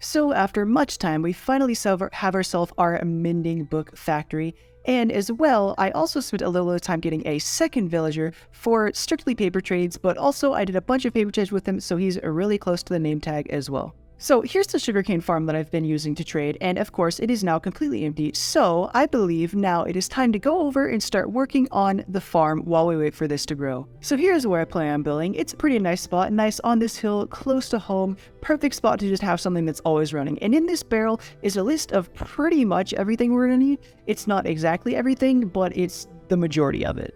So after much time, we finally have ourselves our mending book factory, and as well, I also spent a little bit of time getting a second villager for strictly paper trades, but also I did a bunch of paper trades with him, so he's really close to the name tag as well. So here's the sugarcane farm that I've been using to trade, and of course it is now completely empty, so I believe now it is time to go over and start working on the farm while we wait for this to grow. So here's where I plan on building. It's a pretty nice spot, nice on this hill, close to home, perfect spot to just have something that's always running. And in this barrel is a list of pretty much everything we're gonna need. It's not exactly everything, but it's the majority of it.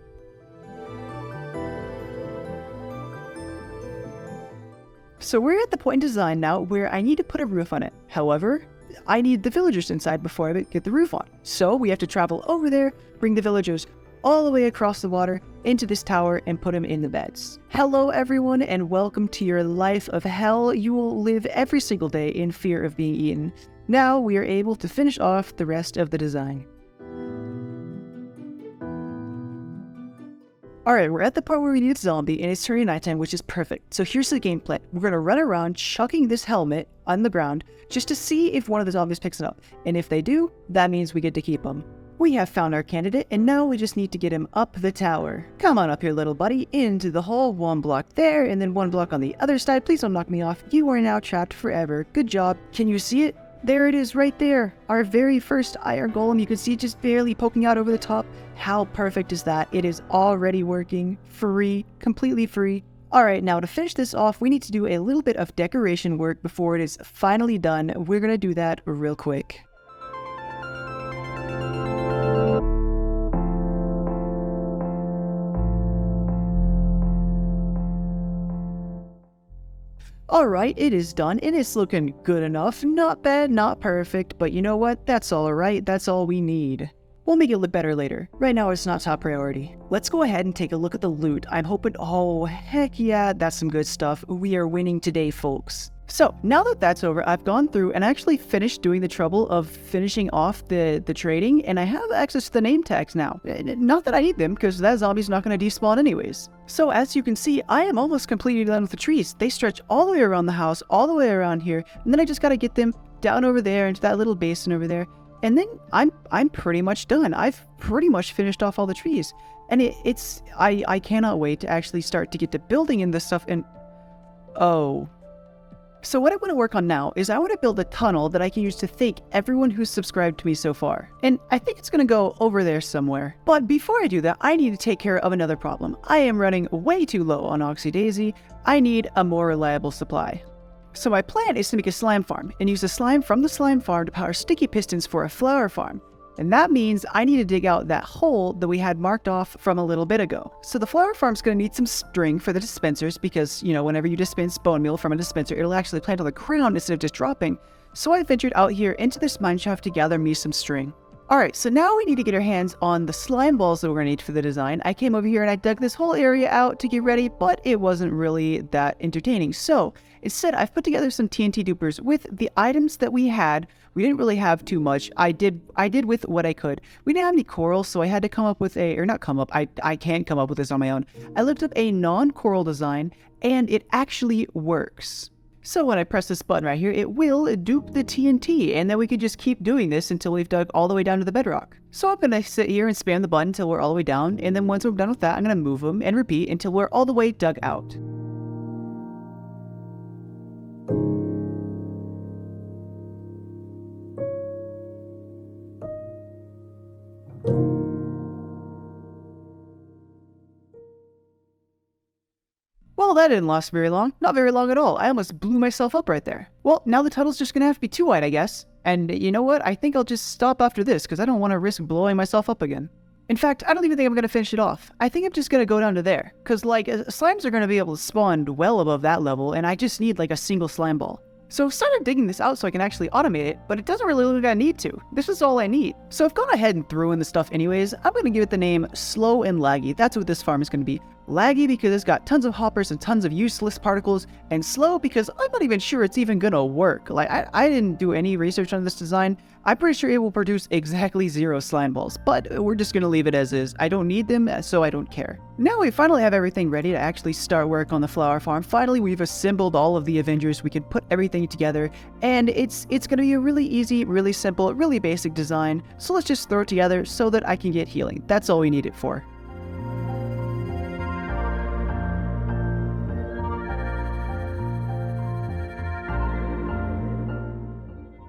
So we're at the point in design now where I need to put a roof on it. However, I need the villagers inside before I get the roof on. So we have to travel over there, bring the villagers all the way across the water into this tower and put them in the beds. Hello everyone and welcome to your life of hell. You will live every single day in fear of being eaten. Now we are able to finish off the rest of the design. Alright, we're at the part where we need a zombie, and it's turning nighttime, which is perfect. So here's the game plan. We're going to run around chucking this helmet on the ground just to see if one of the zombies picks it up. And if they do, that means we get to keep them. We have found our candidate, and now we just need to get him up the tower. Come on up here, little buddy, into the hole. 1 block there, and then 1 block on the other side. Please don't knock me off. You are now trapped forever. Good job. Can you see it? There it is right there. Our very first iron golem. You can see it just barely poking out over the top. How perfect is that? It is already working. Free. Completely free. Alright, now to finish this off, we need to do a little bit of decoration work before it is finally done. We're going to do that real quick. Alright, it is done, and it's looking good enough. Not bad, not perfect, but you know what? That's alright, that's all we need. We'll make it look better later. Right now, it's not top priority. Let's go ahead and take a look at the loot. I'm hoping, oh, heck yeah, that's some good stuff. We are winning today, folks. So, now that that's over, I've gone through and actually finished doing the trouble of finishing off the trading, and I have access to the name tags now. Not that I need them, because that zombie's not going to despawn anyways. So, as you can see, I am almost completely done with the trees. They stretch all the way around the house, all the way around here, and then I just got to get them down over there into that little basin over there, and then I'm pretty much done. I've pretty much finished off all the trees, and I cannot wait to actually start to get to building in this stuff. And oh. So what I want to work on now is I want to build a tunnel that I can use to thank everyone who's subscribed to me so far. And I think it's going to go over there somewhere. But before I do that, I need to take care of another problem. I am running way too low on Oxy Daisy. I need a more reliable supply. So my plan is to make a slime farm and use the slime from the slime farm to power sticky pistons for a flower farm. And that means I need to dig out that hole that we had marked off from a little bit ago. So the flower farm's going to need some string for the dispensers because, whenever you dispense bone meal from a dispenser, it'll actually plant on the ground instead of just dropping. So I ventured out here into this mine shaft to gather me some string. Alright, so now we need to get our hands on the slime balls that we're going to need for the design. I came over here and I dug this whole area out to get ready, but it wasn't really that entertaining. So instead, I've put together some TNT dupers with the items that we had. We didn't really have too much. I did with what I could. We didn't have any coral, so I had to come up with I can't come up with this on my own. I looked up a non-coral design, and it actually works. So when I press this button right here, it will dupe the TNT, and then we can just keep doing this until we've dug all the way down to the bedrock. So I'm gonna sit here and spam the button until we're all the way down, and then once we're done with that, I'm gonna move them and repeat until we're all the way dug out. Well, that didn't last very long. Not very long at all. I almost blew myself up right there. Well, now the tunnel's just gonna have to be 2 wide, I guess. And you know what? I think I'll just stop after this, because I don't want to risk blowing myself up again. In fact, I don't even think I'm gonna finish it off. I think I'm just gonna go down to there. Because, like, slimes are gonna be able to spawn well above that level, and I just need, like, a single slime ball. So I've started digging this out so I can actually automate it, but it doesn't really look like I need to. This is all I need. So I've gone ahead and threw in the stuff anyways. I'm going to give it the name Slow and Laggy. That's what this farm is going to be. Laggy because it's got tons of hoppers and tons of useless particles, and slow because I'm not even sure it's even gonna work. Like, I didn't do any research on this design. I'm pretty sure it will produce exactly 0 slime balls, but we're just gonna leave it as is. I don't need them, so I don't care. Now we finally have everything ready to actually start work on the flower farm. Finally, we've assembled all of the Avengers. We can put everything together, and it's gonna be a really easy, really simple, really basic design. So let's just throw it together so that I can get healing. That's all we need it for.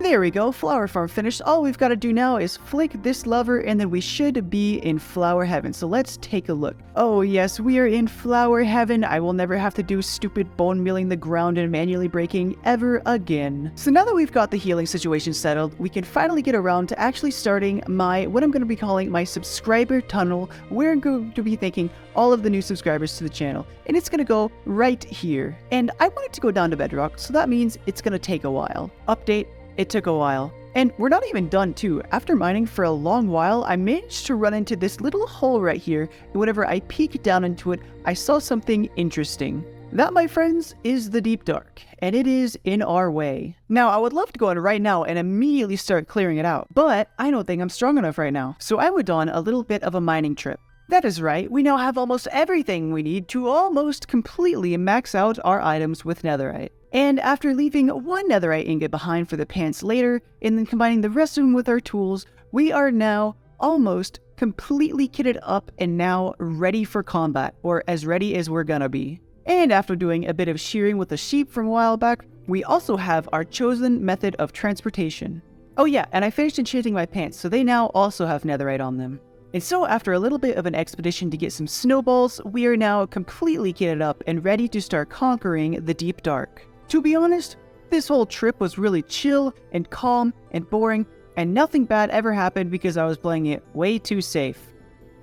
There we go, flower farm finished. All we've got to do now is flick this lever and then we should be in flower heaven. So let's take a look. Oh yes, we are in flower heaven. I will never have to do stupid bone milling the ground and manually breaking ever again. So now that we've got the healing situation settled, we can finally get around to actually starting what I'm going to be calling my subscriber tunnel. We're going to be thanking all of the new subscribers to the channel, and it's going to go right here. And I want it to go down to bedrock, so that means it's going to take a while. Update. It took a while. And we're not even done too. After mining for a long while, I managed to run into this little hole right here, and whenever I peeked down into it, I saw something interesting. That, my friends, is the deep dark, and it is in our way. Now, I would love to go in right now and immediately start clearing it out, but I don't think I'm strong enough right now, so I went on a little bit of a mining trip. That is right, we now have almost everything we need to almost completely max out our items with netherite. And after leaving one netherite ingot behind for the pants later, and then combining the rest of them with our tools, we are now almost completely kitted up and now ready for combat, or as ready as we're gonna be. And after doing a bit of shearing with the sheep from a while back, we also have our chosen method of transportation. Oh yeah, and I finished enchanting my pants, so they now also have netherite on them. And so after a little bit of an expedition to get some snowballs, we are now completely kitted up and ready to start conquering the deep dark. To be honest, this whole trip was really chill and calm and boring, and nothing bad ever happened because I was playing it way too safe.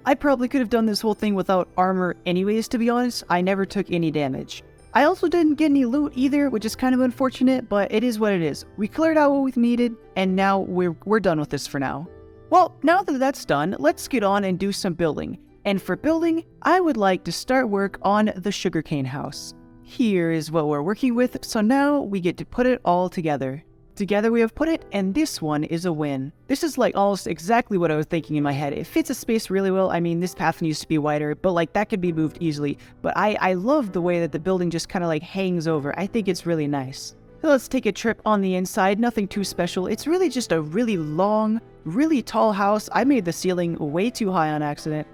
I probably could have done this whole thing without armor anyways, to be honest. I never took any damage. I also didn't get any loot either, which is kind of unfortunate, but it is what it is. We cleared out what we needed, and now we're done with this for now. Well, now that that's done, let's get on and do some building. And for building, I would like to start work on the sugarcane house. Here is what we're working with, so now we get to put it all together. Together we have put it, and this one is a win. This is like almost exactly what I was thinking in my head. It fits a space really well. I mean, this path needs to be wider, but like that could be moved easily. But I love the way that the building just kind of like hangs over. I think it's really nice. So let's take a trip on the inside, nothing too special. It's really just a really long, really tall house. I made the ceiling way too high on accident.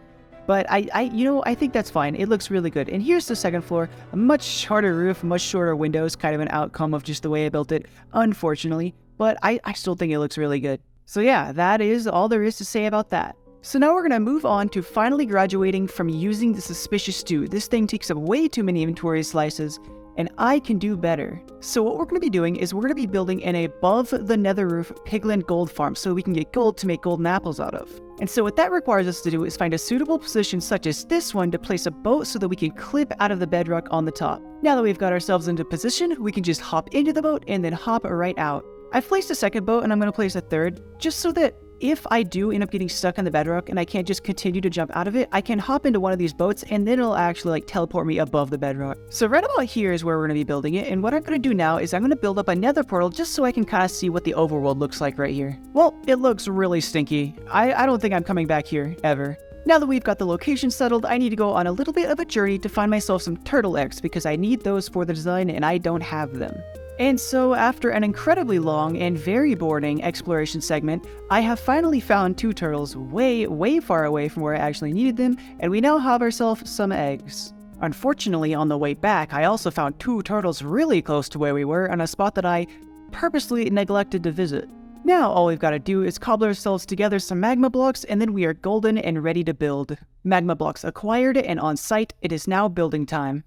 But I think that's fine. It looks really good. And here's the second floor. A much shorter roof, much shorter windows, kind of an outcome of just the way I built it, unfortunately. But I still think it looks really good. So yeah, that is all there is to say about that. So now we're going to move on to finally graduating from using the suspicious stew. This thing takes up way too many inventory slices, and I can do better. So what we're going to be doing is we're going to be building an above the nether roof piglin gold farm so we can get gold to make golden apples out of. And so what that requires us to do is find a suitable position such as this one to place a boat so that we can clip out of the bedrock on the top. Now that we've got ourselves into position, we can just hop into the boat and then hop right out. I've placed a second boat and I'm going to place a third just so that if I do end up getting stuck on the bedrock and I can't just continue to jump out of it, I can hop into one of these boats and then it'll actually like teleport me above the bedrock. So right about here is where we're going to be building it, and what I'm going to do now is I'm going to build up a nether portal just so I can kind of see what the overworld looks like right here. Well, it looks really stinky. I don't think I'm coming back here, ever. Now that we've got the location settled, I need to go on a little bit of a journey to find myself some turtle eggs because I need those for the design and I don't have them. And so after an incredibly long and very boring exploration segment, I have finally found 2 turtles way far away from where I actually needed them, and we now have ourselves some eggs. Unfortunately, on the way back, I also found 2 turtles really close to where we were on a spot that I purposely neglected to visit. Now all we've got to do is cobble ourselves together some magma blocks, and then we are golden and ready to build. Magma blocks acquired, and on site, it is now building time.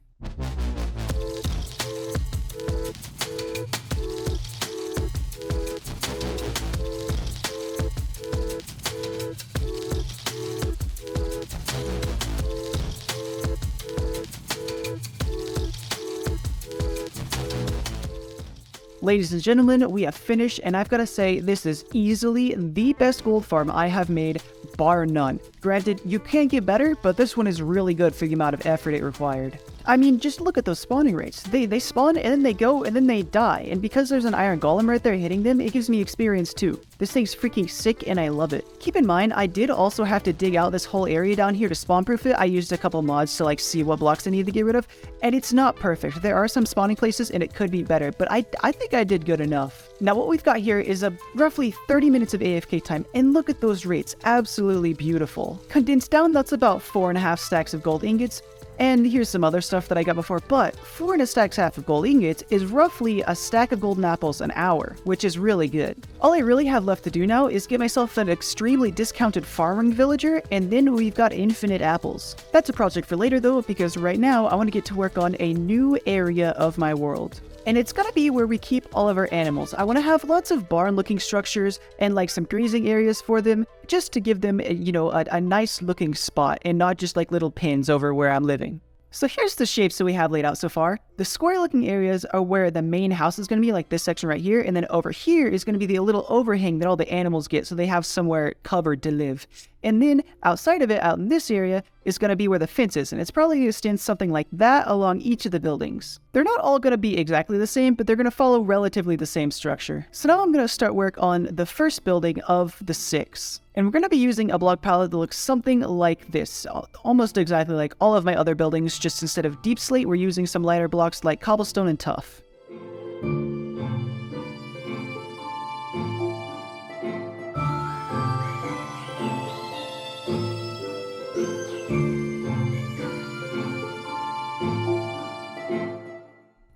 Ladies and gentlemen, we have finished, and I've got to say, this is easily the best gold farm I have made, bar none. Granted, you can get better, but this one is really good for the amount of effort it required. I mean, just look at those spawning rates. They spawn, and then they go, and then they die. And because there's an iron golem right there hitting them, it gives me experience too. This thing's freaking sick, and I love it. Keep in mind, I did also have to dig out this whole area down here to spawn-proof it. I used a couple mods to see what blocks I need to get rid of, and it's not perfect. There are some spawning places, and it could be better, but I think I did good enough. Now, what we've got here is a roughly 30 minutes of AFK time, and look at those rates. Absolutely beautiful. Condensed down, that's about 4.5 stacks of gold ingots. And here's some other stuff that I got before, but 4.5 stacks of gold ingots is roughly a stack of golden apples an hour, which is really good. All I really have left to do now is get myself an extremely discounted farming villager, and then we've got infinite apples. That's a project for later though, because right now I want to get to work on a new area of my world. And it's gonna be where we keep all of our animals. I want to have lots of barn-looking structures and some grazing areas for them, just to give them, a nice-looking spot and not just little pins over where I'm living. So here's the shapes that we have laid out so far. The square-looking areas are where the main house is going to be, like this section right here, and then over here is going to be the little overhang that all the animals get, so they have somewhere covered to live. And then outside of it, out in this area, is going to be where the fence is, and it's probably going to stand something like that along each of the buildings. They're not all going to be exactly the same, but they're going to follow relatively the same structure. So now I'm going to start work on the first building of the 6. And we're going to be using a block palette that looks something like this, almost exactly like all of my other buildings, just instead of deep slate, we're using some lighter blocks like cobblestone and tuff.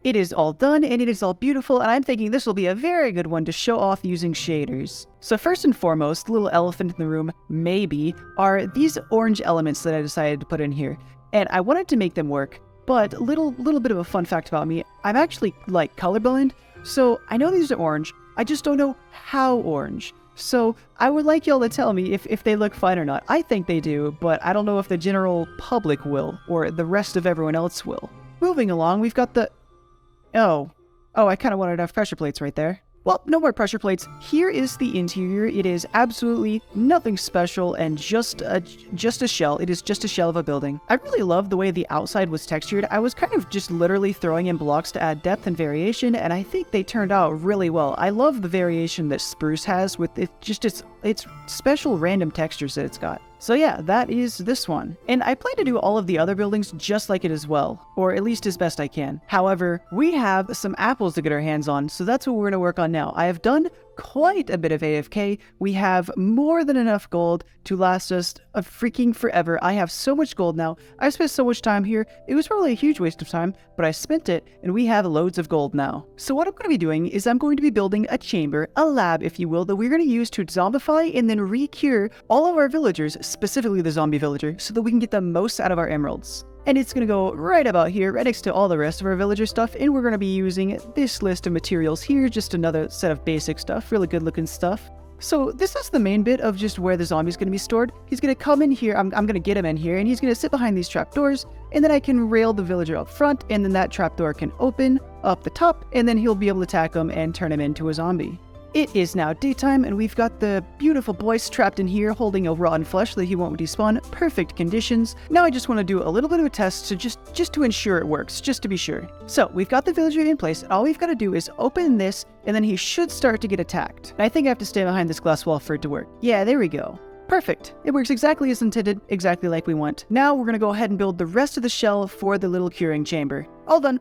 It is all done, and it is all beautiful, and I'm thinking this will be a very good one to show off using shaders. So first and foremost, the little elephant in the room, maybe, are these orange elements that I decided to put in here. And I wanted to make them work, but little bit of a fun fact about me, I'm actually, colorblind, so I know these are orange, I just don't know how orange. So I would like y'all to tell me if they look fine or not. I think they do, but I don't know if the general public will, or the rest of everyone else will. Moving along, we've got the... Oh, I kind of wanted to have pressure plates right there. Well, no more pressure plates. Here is the interior. It is absolutely nothing special and just a shell. It is just a shell of a building. I really love the way the outside was textured. I was kind of just literally throwing in blocks to add depth and variation, and I think they turned out really well. I love the variation that spruce has with its special random textures that it's got. So yeah, that is this one. And I plan to do all of the other buildings just like it as well, or at least as best I can. However, we have some apples to get our hands on, so that's what we're going to work on now. I have done quite a bit of AFK. We have more than enough gold to last us a freaking forever. I have so much gold now. I spent so much time here. It was probably a huge waste of time, but I spent it, and we have loads of gold now. So what I'm going to be doing is I'm going to be building a chamber, a lab, if you will, that we're going to use to zombify and then re-cure all of our villagers, specifically the zombie villager, so that we can get the most out of our emeralds. And it's going to go right about here, right next to all the rest of our villager stuff, and we're going to be using this list of materials here, just another set of basic stuff, really good looking stuff. So this is the main bit of just where the zombie's going to be stored. He's going to come in here, I'm going to get him in here, and he's going to sit behind these trapdoors, and then I can rail the villager up front, and then that trapdoor can open up the top, and then he'll be able to attack him and turn him into a zombie. It is now daytime, and we've got the beautiful boys trapped in here holding a rotten flesh that he won't despawn. Perfect conditions. Now I just want to do a little bit of a test to just to ensure it works, just to be sure. So we've got the villager in place, and all we've got to do is open this, and then he should start to get attacked. And I think I have to stay behind this glass wall for it to work. Yeah, there we go. Perfect. It works exactly as intended, exactly like we want. Now we're gonna go ahead and build the rest of the shell for the little curing chamber. All done,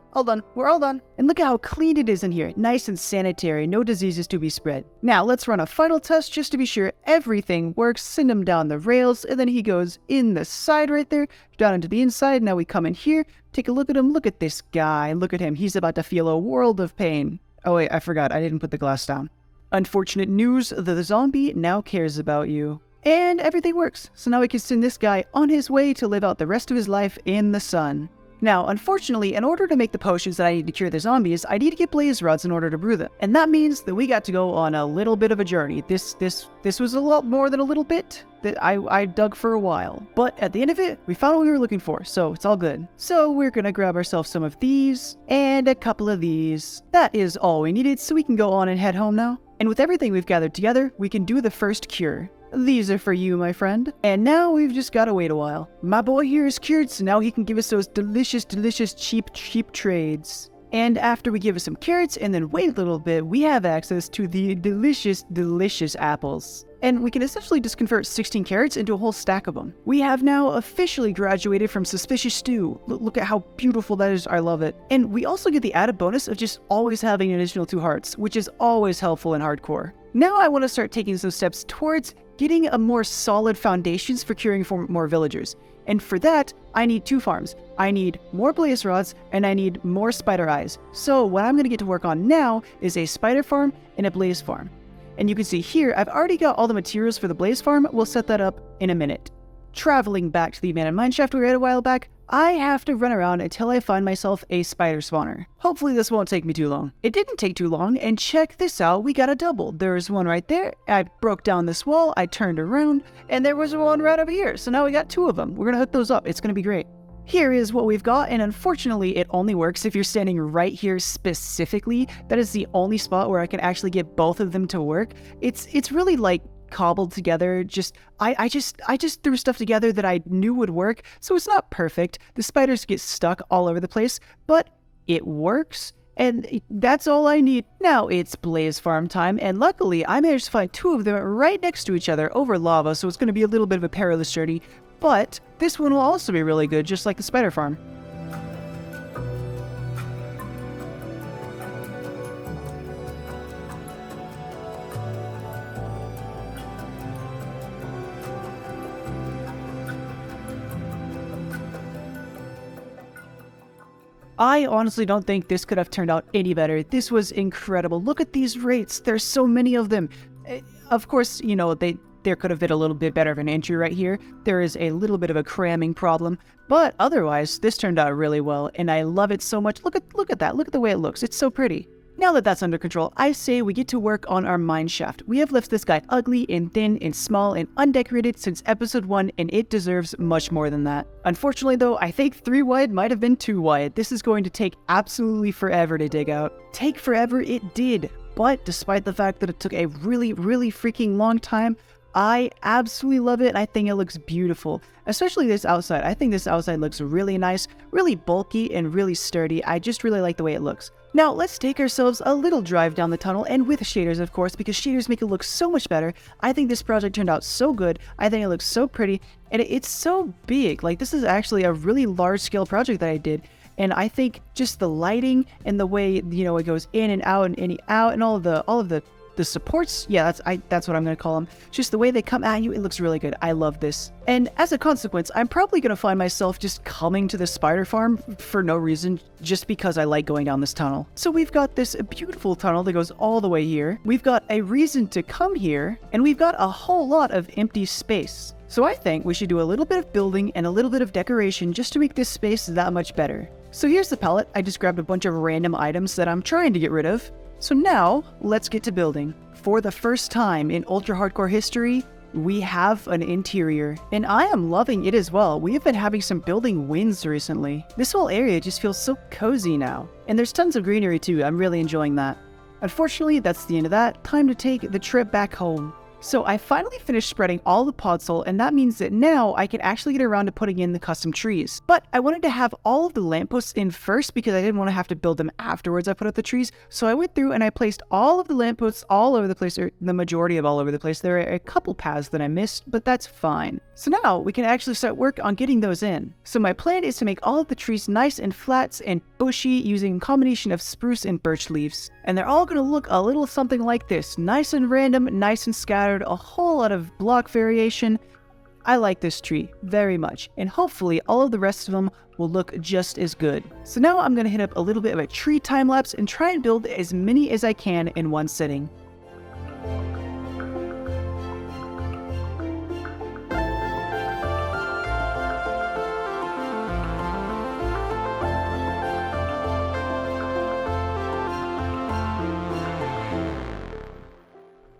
we're all done. And look at how clean it is in here. Nice and sanitary, no diseases to be spread. Now let's run a final test just to be sure everything works. Send him down the rails, and then he goes in the side right there, down into the inside. Now we come in here, take a look at him. Look at this guy, look at him. He's about to feel a world of pain. Oh wait, I forgot, I didn't put the glass down. Unfortunate news, the zombie now cares about you. And everything works, so now we can send this guy on his way to live out the rest of his life in the sun. Now, unfortunately, in order to make the potions that I need to cure the zombies, I need to get blaze rods in order to brew them. And that means that we got to go on a little bit of a journey. This was a lot more than a little bit that I dug for a while. But at the end of it, we found what we were looking for, so it's all good. So we're gonna grab ourselves some of these and a couple of these. That is all we needed, so we can go on and head home now. And with everything we've gathered together, we can do the first cure. These are for you, my friend. And now we've just gotta wait a while. My boy here is cured, so now he can give us those delicious, cheap trades. And after we give us some carrots and then wait a little bit, we have access to the delicious apples. And we can essentially just convert 16 carrots into a whole stack of them. We have now officially graduated from Suspicious Stew. Look at how beautiful that is, I love it. And we also get the added bonus of just always having an additional 2 hearts, which is always helpful in hardcore. Now I want to start taking some steps towards getting a more solid foundations for curing for more villagers. And for that, I need 2 farms. I need more blaze rods, and I need more spider eyes. So what I'm going to get to work on now is a spider farm and a blaze farm. And you can see here, I've already got all the materials for the blaze farm. We'll set that up in a minute. Traveling back to the abandoned mineshaft we were at a while back, I have to run around until I find myself a spider spawner. Hopefully this won't take me too long. It didn't take too long, and check this out, we got a double. There's one right there, I broke down this wall, I turned around, and there was one right over here. So now we got 2 of them. We're gonna hook those up, it's gonna be great. Here is what we've got, and unfortunately it only works if you're standing right here specifically. That is the only spot where I can actually get both of them to work. It's really like cobbled together. I just threw stuff together that I knew would work, so it's not perfect. The spiders get stuck all over the place, but it works, and that's all I need. Now it's blaze farm time, and luckily I managed to find 2 of them right next to each other over lava, so it's going to be a little bit of a perilous journey, but this one will also be really good, just like the spider farm. I honestly don't think this could have turned out any better. This was incredible. Look at these rates. There's so many of them. Of course, you know, there could have been a little bit better of an entry right here. There is a little bit of a cramming problem, but otherwise, this turned out really well, and I love it so much. Look at that. Look at the way it looks. It's so pretty. Now that that's under control, I say we get to work on our mine shaft. We have left this guy ugly and thin and small and undecorated since episode 1, and it deserves much more than that. Unfortunately though, I think 3 wide might have been too wide. This is going to take absolutely forever to dig out. Take forever it did, but despite the fact that it took a really freaking long time, I absolutely love it. I think it looks beautiful, especially this outside. I think this outside looks really nice, really bulky and really sturdy. I just really like the way it looks. Now let's take ourselves a little drive down the tunnel, and with shaders of course, because shaders make it look so much better. I think this project turned out so good. I think it looks so pretty, and it's so big. Like, this is actually a really large scale project that I did. And I think just the lighting and the way, you know, it goes in and out and all of the supports, yeah, that's what I'm going to call them. Just the way they come at you, it looks really good. I love this. And as a consequence, I'm probably going to find myself just coming to the spider farm for no reason, just because I like going down this tunnel. So we've got this beautiful tunnel that goes all the way here. We've got a reason to come here, and we've got a whole lot of empty space. So I think we should do a little bit of building and a little bit of decoration just to make this space that much better. So here's the palette. I just grabbed a bunch of random items that I'm trying to get rid of. So now, let's get to building. For the first time in Ultra Hardcore history, we have an interior, and I am loving it as well. We have been having some building wins recently. This whole area just feels so cozy now. And there's tons of greenery too, I'm really enjoying that. Unfortunately, that's the end of that. Time to take the trip back home. So I finally finished spreading all the podzol, and that means that now I can actually get around to putting in the custom trees. But I wanted to have all of the lampposts in first because I didn't want to have to build them afterwards I put up the trees. So I went through and I placed all of the lampposts all over the place, or the majority of all over the place. There are a couple paths that I missed, but that's fine. So now we can actually start work on getting those in. So my plan is to make all of the trees nice and flat and bushy using a combination of spruce and birch leaves. And they're all going to look a little something like this. Nice and random, nice and scattered, a whole lot of block variation. I like this tree very much, and hopefully all of the rest of them will look just as good. So now I'm going to hit up a little bit of a tree time lapse and try and build as many as I can in one sitting.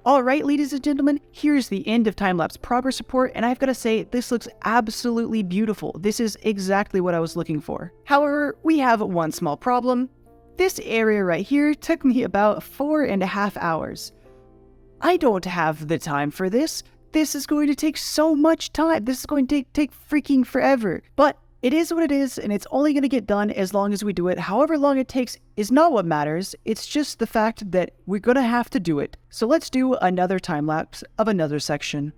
Alright, ladies and gentlemen, here's the end of time-lapse progress report, and I've got to say, this looks absolutely beautiful. This is exactly what I was looking for. However, we have one small problem. This area right here took me about 4.5 hours. I don't have the time for this. This is going to take so much time. This is going to take freaking forever. But it is what it is, and it's only going to get done as long as we do it. However long it takes is not what matters. It's just the fact that we're going to have to do it. So let's do another time lapse of another section.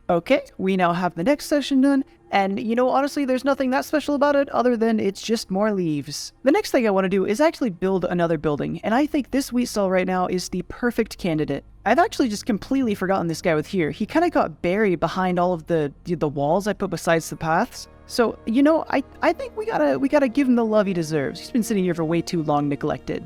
Okay, we now have the next section done, and you know, honestly, there's nothing that special about it other than it's just more leaves. The next thing I want to do is actually build another building, and I think this wheat stall right now is the perfect candidate. I've actually just completely forgotten this guy with here. He kind of got buried behind all of the walls I put besides the paths. So, you know, I think we gotta give him the love he deserves. He's been sitting here for way too long neglected.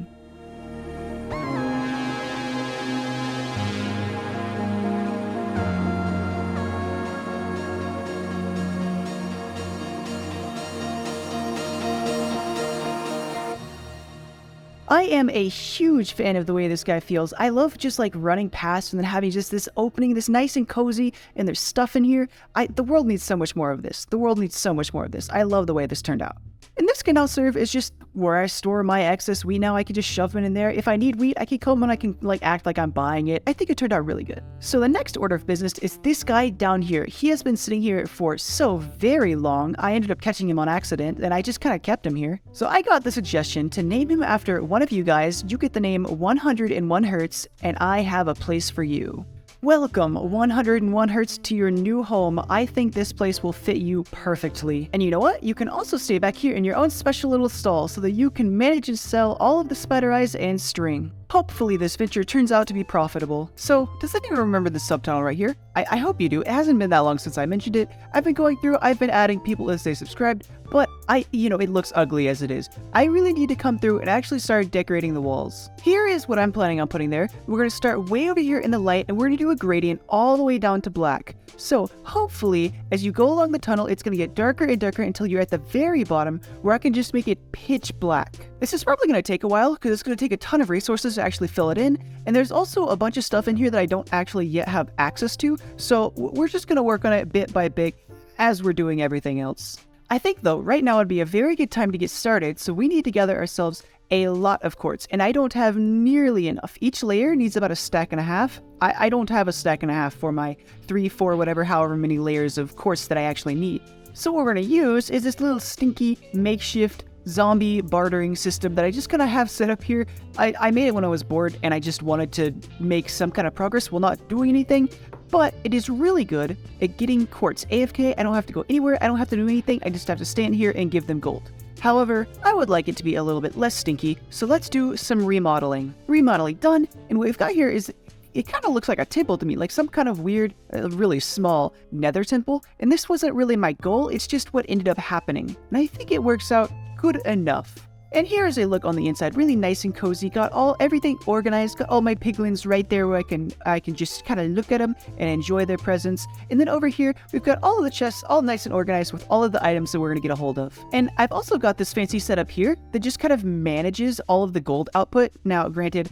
I am a huge fan of the way this guy feels. I love just like running past and then having just this opening, this nice and cozy, and there's stuff in here. The world needs so much more of this. The world needs so much more of this. I love the way this turned out. And this can now serve as just where I store my excess wheat now. I can just shove it in there. If I need wheat, I can come and I can like act like I'm buying it. I think it turned out really good. So the next order of business is this guy down here. He has been sitting here for so very long. I ended up catching him on accident and I just kind of kept him here. So I got the suggestion to name him after one of you guys. You get the name 101 Hertz and I have a place for you. Welcome, 101 Hertz, to your new home. I think this place will fit you perfectly. And you know what? You can also stay back here in your own special little stall so that you can manage and sell all of the spider eyes and string. Hopefully this venture turns out to be profitable. So, does anyone remember this subtitle right here? I hope you do. It hasn't been that long since I mentioned it. I've been going through, I've been adding people as they subscribed, but it looks ugly as it is. I really need to come through and actually start decorating the walls. Here is what I'm planning on putting there. We're going to start way over here in the light, and we're going to do a gradient all the way down to black. So, hopefully, as you go along the tunnel, it's going to get darker and darker until you're at the very bottom, where I can just make it pitch black. This is probably going to take a while, because it's going to take a ton of resources to actually fill it in, and there's also a bunch of stuff in here that I don't actually yet have access to, so we're just going to work on it bit by bit as we're doing everything else. I think, though, right now would be a very good time to get started, so we need to gather ourselves a lot of quartz, and I don't have nearly enough. Each layer needs about a stack and a half. I don't have a stack and a half for my 3, 4, whatever, however many layers of quartz that I actually need. So what we're going to use is this little stinky makeshift zombie bartering system that I just kind of have set up here. I made it when I was bored and I just wanted to make some kind of progress while not doing anything, but it is really good at getting quartz AFK. I don't have to go anywhere, I don't have to do anything, I just have to stand here and give them gold. However, I would like it to be a little bit less stinky, so let's do some remodeling. Remodeling done, and what we've got here is, it kind of looks like a temple to me, like some kind of weird, really small nether temple, and this wasn't really my goal, it's just what ended up happening, and I think it works out good enough. And here's a look on the inside, really nice and cozy, got everything organized, got all my piglins right there where I can just kind of look at them and enjoy their presence. And then over here, we've got all of the chests all nice and organized with all of the items that we're going to get a hold of. And I've also got this fancy setup here that just kind of manages all of the gold output. Now, granted,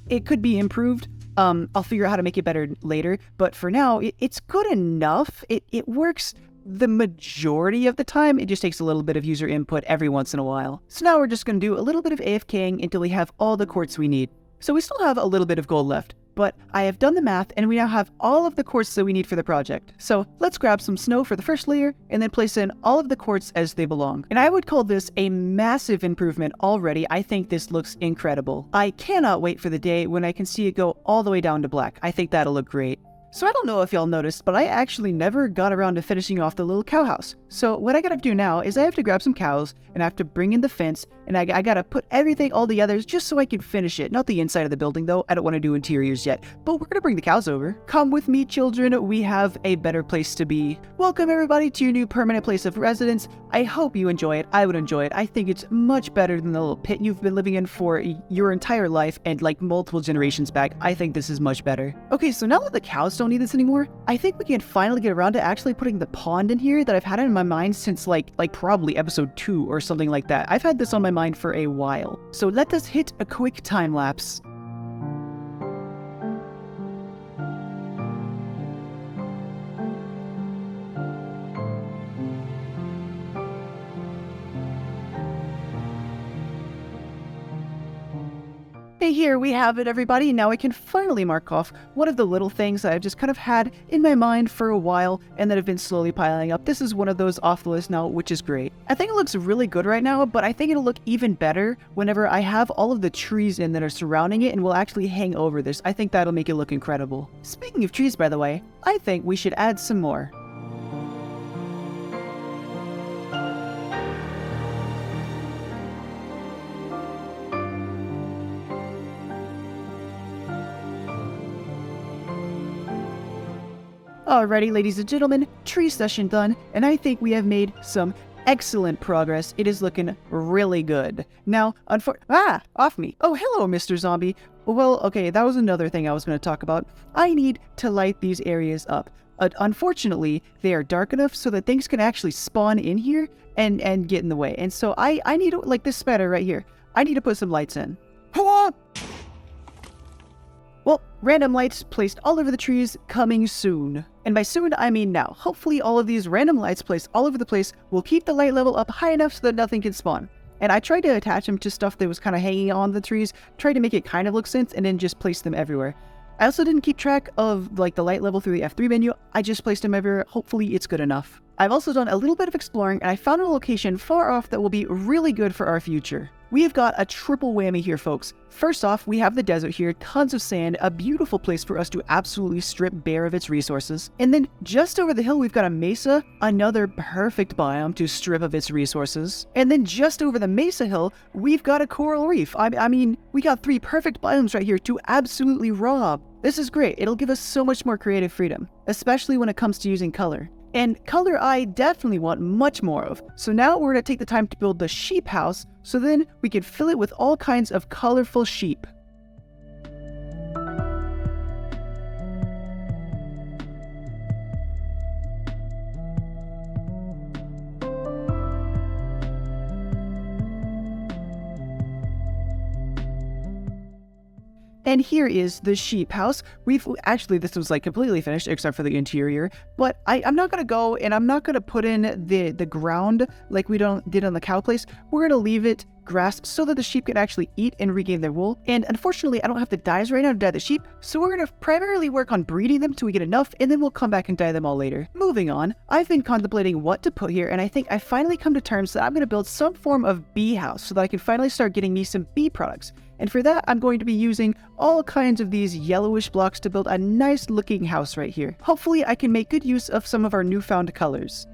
it could be improved, I'll figure out how to make it better later, but for now, it's good enough. It works the majority of the time. It just takes a little bit of user input every once in a while. So now we're just going to do a little bit of AFKing until we have all the quartz we need. So we still have a little bit of gold left, but I have done the math and we now have all of the quartz that we need for the project. So let's grab some snow for the first layer and then place in all of the quartz as they belong. And I would call this a massive improvement already. I think this looks incredible. I cannot wait for the day when I can see it go all the way down to black. I think that'll look great. So I don't know if y'all noticed, but I actually never got around to finishing off the little cow house. So what I gotta do now is I have to grab some cows and I have to bring in the fence and I gotta put everything all together just so I can finish it. Not the inside of the building though, I don't want to do interiors yet, but we're gonna bring the cows over. Come with me children, we have a better place to be. Welcome everybody to your new permanent place of residence. I hope you enjoy it, I would enjoy it. I think it's much better than the little pit you've been living in for your entire life and like multiple generations back. I think this is much better. Okay, so now that the cows don't need this anymore, I think we can finally get around to actually putting the pond in here that I've had in my mind since like probably episode 2 or something like that. I've had this on my mind for a while. So let us hit a quick time lapse. Hey, here we have it everybody. Now I can finally mark off one of the little things that I've just kind of had in my mind for a while and that have been slowly piling up. This is one of those off the list now, which is great. I think it looks really good right now, but I think it'll look even better whenever I have all of the trees in that are surrounding it and will actually hang over this. I think that'll make it look incredible. Speaking of trees, by the way, I think we should add some more. Alrighty, ladies and gentlemen, tree session done, and I think we have made some excellent progress. It is looking really good. Now, off me. Oh, hello, Mr. Zombie. Well, okay, that was another thing I was going to talk about. I need to light these areas up. Unfortunately, they are dark enough so that things can actually spawn in here and get in the way. And so I need, like this spider right here, I need to put some lights in. Well, random lights placed all over the trees coming soon. And by soon, I mean now. Hopefully all of these random lights placed all over the place will keep the light level up high enough so that nothing can spawn. And I tried to attach them to stuff that was kind of hanging on the trees, tried to make it kind of look sense, and then just place them everywhere. I also didn't keep track of like the light level through the F3 menu. I just placed them everywhere. Hopefully it's good enough. I've also done a little bit of exploring and I found a location far off that will be really good for our future. We have got a triple whammy here, folks. First off, we have the desert here, tons of sand, a beautiful place for us to absolutely strip bare of its resources. And then just over the hill, we've got a mesa, another perfect biome to strip of its resources. And then just over the mesa hill, we've got a coral reef. I mean, we got 3 perfect biomes right here to absolutely rob. This is great. It'll give us so much more creative freedom, especially when it comes to using color. And color I definitely want much more of. So now we're going to take the time to build the sheep house so then we can fill it with all kinds of colorful sheep. And here is the sheep house. This was like completely finished except for the interior, but I'm not gonna go and I'm not gonna put in the ground like we did on the cow place. We're gonna leave it grass so that the sheep can actually eat and regain their wool. And unfortunately, I don't have the dyes right now to dye the sheep, so we're gonna primarily work on breeding them till we get enough, and then we'll come back and dye them all later. Moving on, I've been contemplating what to put here, and I think I finally come to terms that I'm gonna build some form of bee house so that I can finally start getting me some bee products. And for that, I'm going to be using all kinds of these yellowish blocks to build a nice looking house right here. Hopefully I can make good use of some of our newfound colors.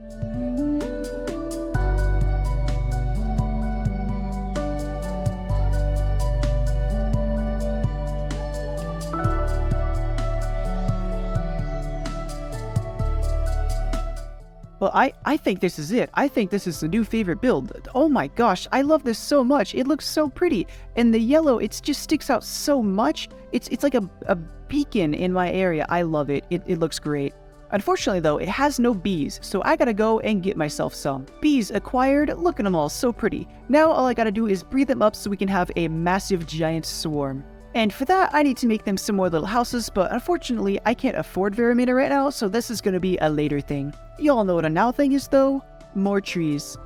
Well, I think this is it. I think this is the new favorite build. Oh my gosh, I love this so much. It looks so pretty. And the yellow, it just sticks out so much. It's like a beacon in my area. I love it. It looks great. Unfortunately though, it has no bees, so I gotta go and get myself some. Bees acquired, look at them all, so pretty. Now all I gotta do is breathe them up so we can have a massive giant swarm. And for that, I need to make them some more little houses, but unfortunately, I can't afford very many right now, so this is going to be a later thing. Y'all know what a now thing is though? More trees.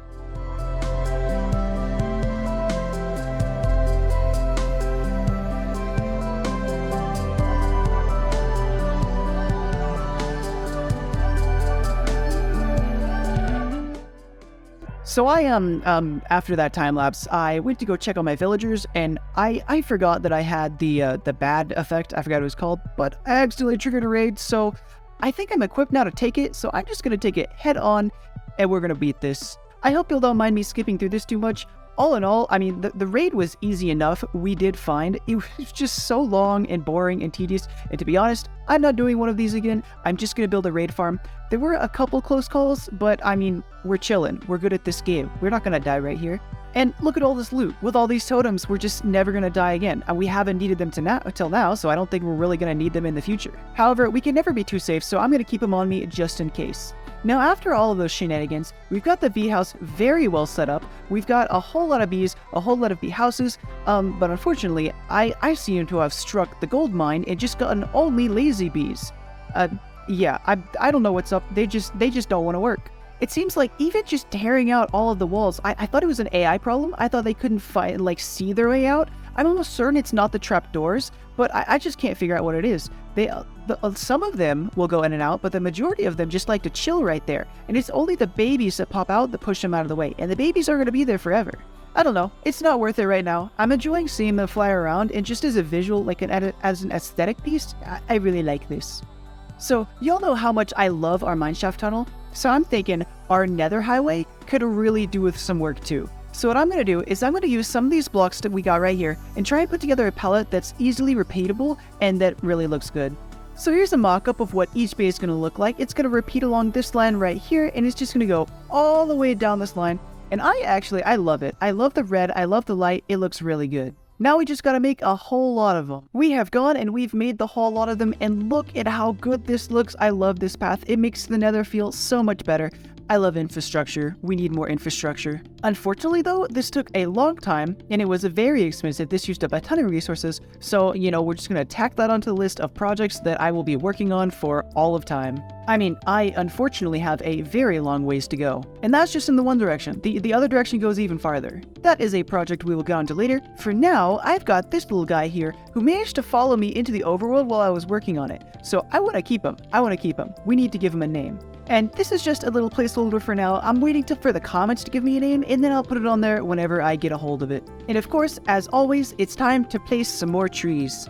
So I after that time lapse, I went to go check on my villagers, and I forgot that I had the bad effect. I forgot what it was called, but I accidentally triggered a raid. So I think I'm equipped now to take it. So I'm just gonna take it head on, and we're gonna beat this. I hope you don't mind me skipping through this too much. All in all, I mean, the raid was easy enough. We did find it was just so long and boring and tedious. And to be honest, I'm not doing one of these again. I'm just gonna build a raid farm. There were a couple close calls, but I mean, we're chilling. We're good at this game. We're not gonna die right here. And look at all this loot. With all these totems, we're just never gonna die again. And we haven't needed them till now, so I don't think we're really gonna need them in the future. However, we can never be too safe, so I'm gonna keep them on me just in case. Now, after all of those shenanigans, we've got the bee house very well set up. We've got a whole lot of bees, a whole lot of bee houses, but unfortunately, I seem to have struck the gold mine and just gotten only lazy bees. Yeah, I don't know what's up. They just don't want to work. It seems like even just tearing out all of the walls, I thought it was an AI problem. I thought they couldn't see their way out. I'm almost certain it's not the trapdoors, but I just can't figure out what it is. Some of them will go in and out, but the majority of them just like to chill right there. And it's only the babies that pop out that push them out of the way. And the babies are going to be there forever. I don't know. It's not worth it right now. I'm enjoying seeing them fly around, and just as a visual, like as an aesthetic piece, I really like this. So y'all know how much I love our mineshaft tunnel. So I'm thinking our nether highway could really do with some work too. So what I'm going to do is I'm going to use some of these blocks that we got right here and try and put together a palette that's easily repeatable and that really looks good. So here's a mock-up of what each bay is going to look like. It's going to repeat along this line right here, and it's just going to go all the way down this line. And I love it. I love the red. I love the light. It looks really good. Now we just gotta make a whole lot of them. We have gone and we've made the whole lot of them, and look at how good this looks. I love this path. It makes the nether feel so much better. I love infrastructure. We need more infrastructure. Unfortunately though, this took a long time and it was very expensive. This used up a ton of resources. So, we're just gonna tack that onto the list of projects that I will be working on for all of time. I mean, I unfortunately have a very long ways to go. And that's just in the one direction. The other direction goes even farther. That is a project we will get onto later. For now, I've got this little guy here who managed to follow me into the overworld while I was working on it. So I want to keep him. We need to give him a name. And this is just a little placeholder for now. I'm waiting for the comments to give me a name, and then I'll put it on there whenever I get a hold of it. And of course, as always, it's time to place some more trees.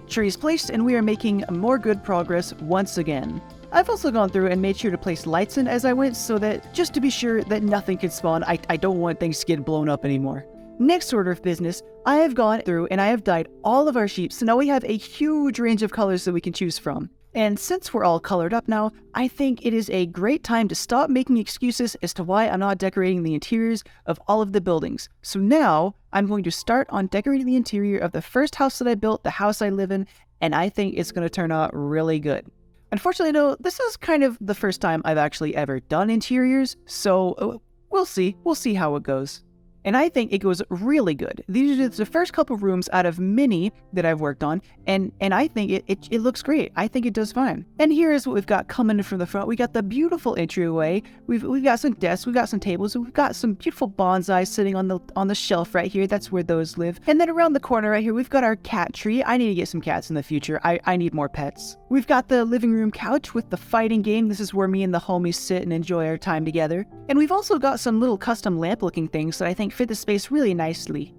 Trees placed, and we are making more good progress once again. I've also gone through and made sure to place lights in as I went, so that just to be sure that nothing can spawn. I don't want things to get blown up anymore. Next order of business, I have gone through and I have dyed all of our sheep, so now we have a huge range of colors that we can choose from. And since we're all colored up now, I think it is a great time to stop making excuses as to why I'm not decorating the interiors of all of the buildings. So now, I'm going to start on decorating the interior of the first house that I built, the house I live in, and I think it's going to turn out really good. Unfortunately, though, this is kind of the first time I've actually ever done interiors, so we'll see. We'll see how it goes. And I think it goes really good. These are the first couple rooms out of many that I've worked on, and I think it looks great. I think it does fine. And here is what we've got coming in from the front. We got the beautiful entryway. We've got some desks, we've got some tables, we've got some beautiful bonsai sitting on the shelf right here. That's where those live. And then around the corner right here, we've got our cat tree. I need to get some cats in the future. I need more pets. We've got the living room couch with the fighting game. This is where me and the homies sit and enjoy our time together. And we've also got some little custom lamp looking things that I think fit the space really nicely.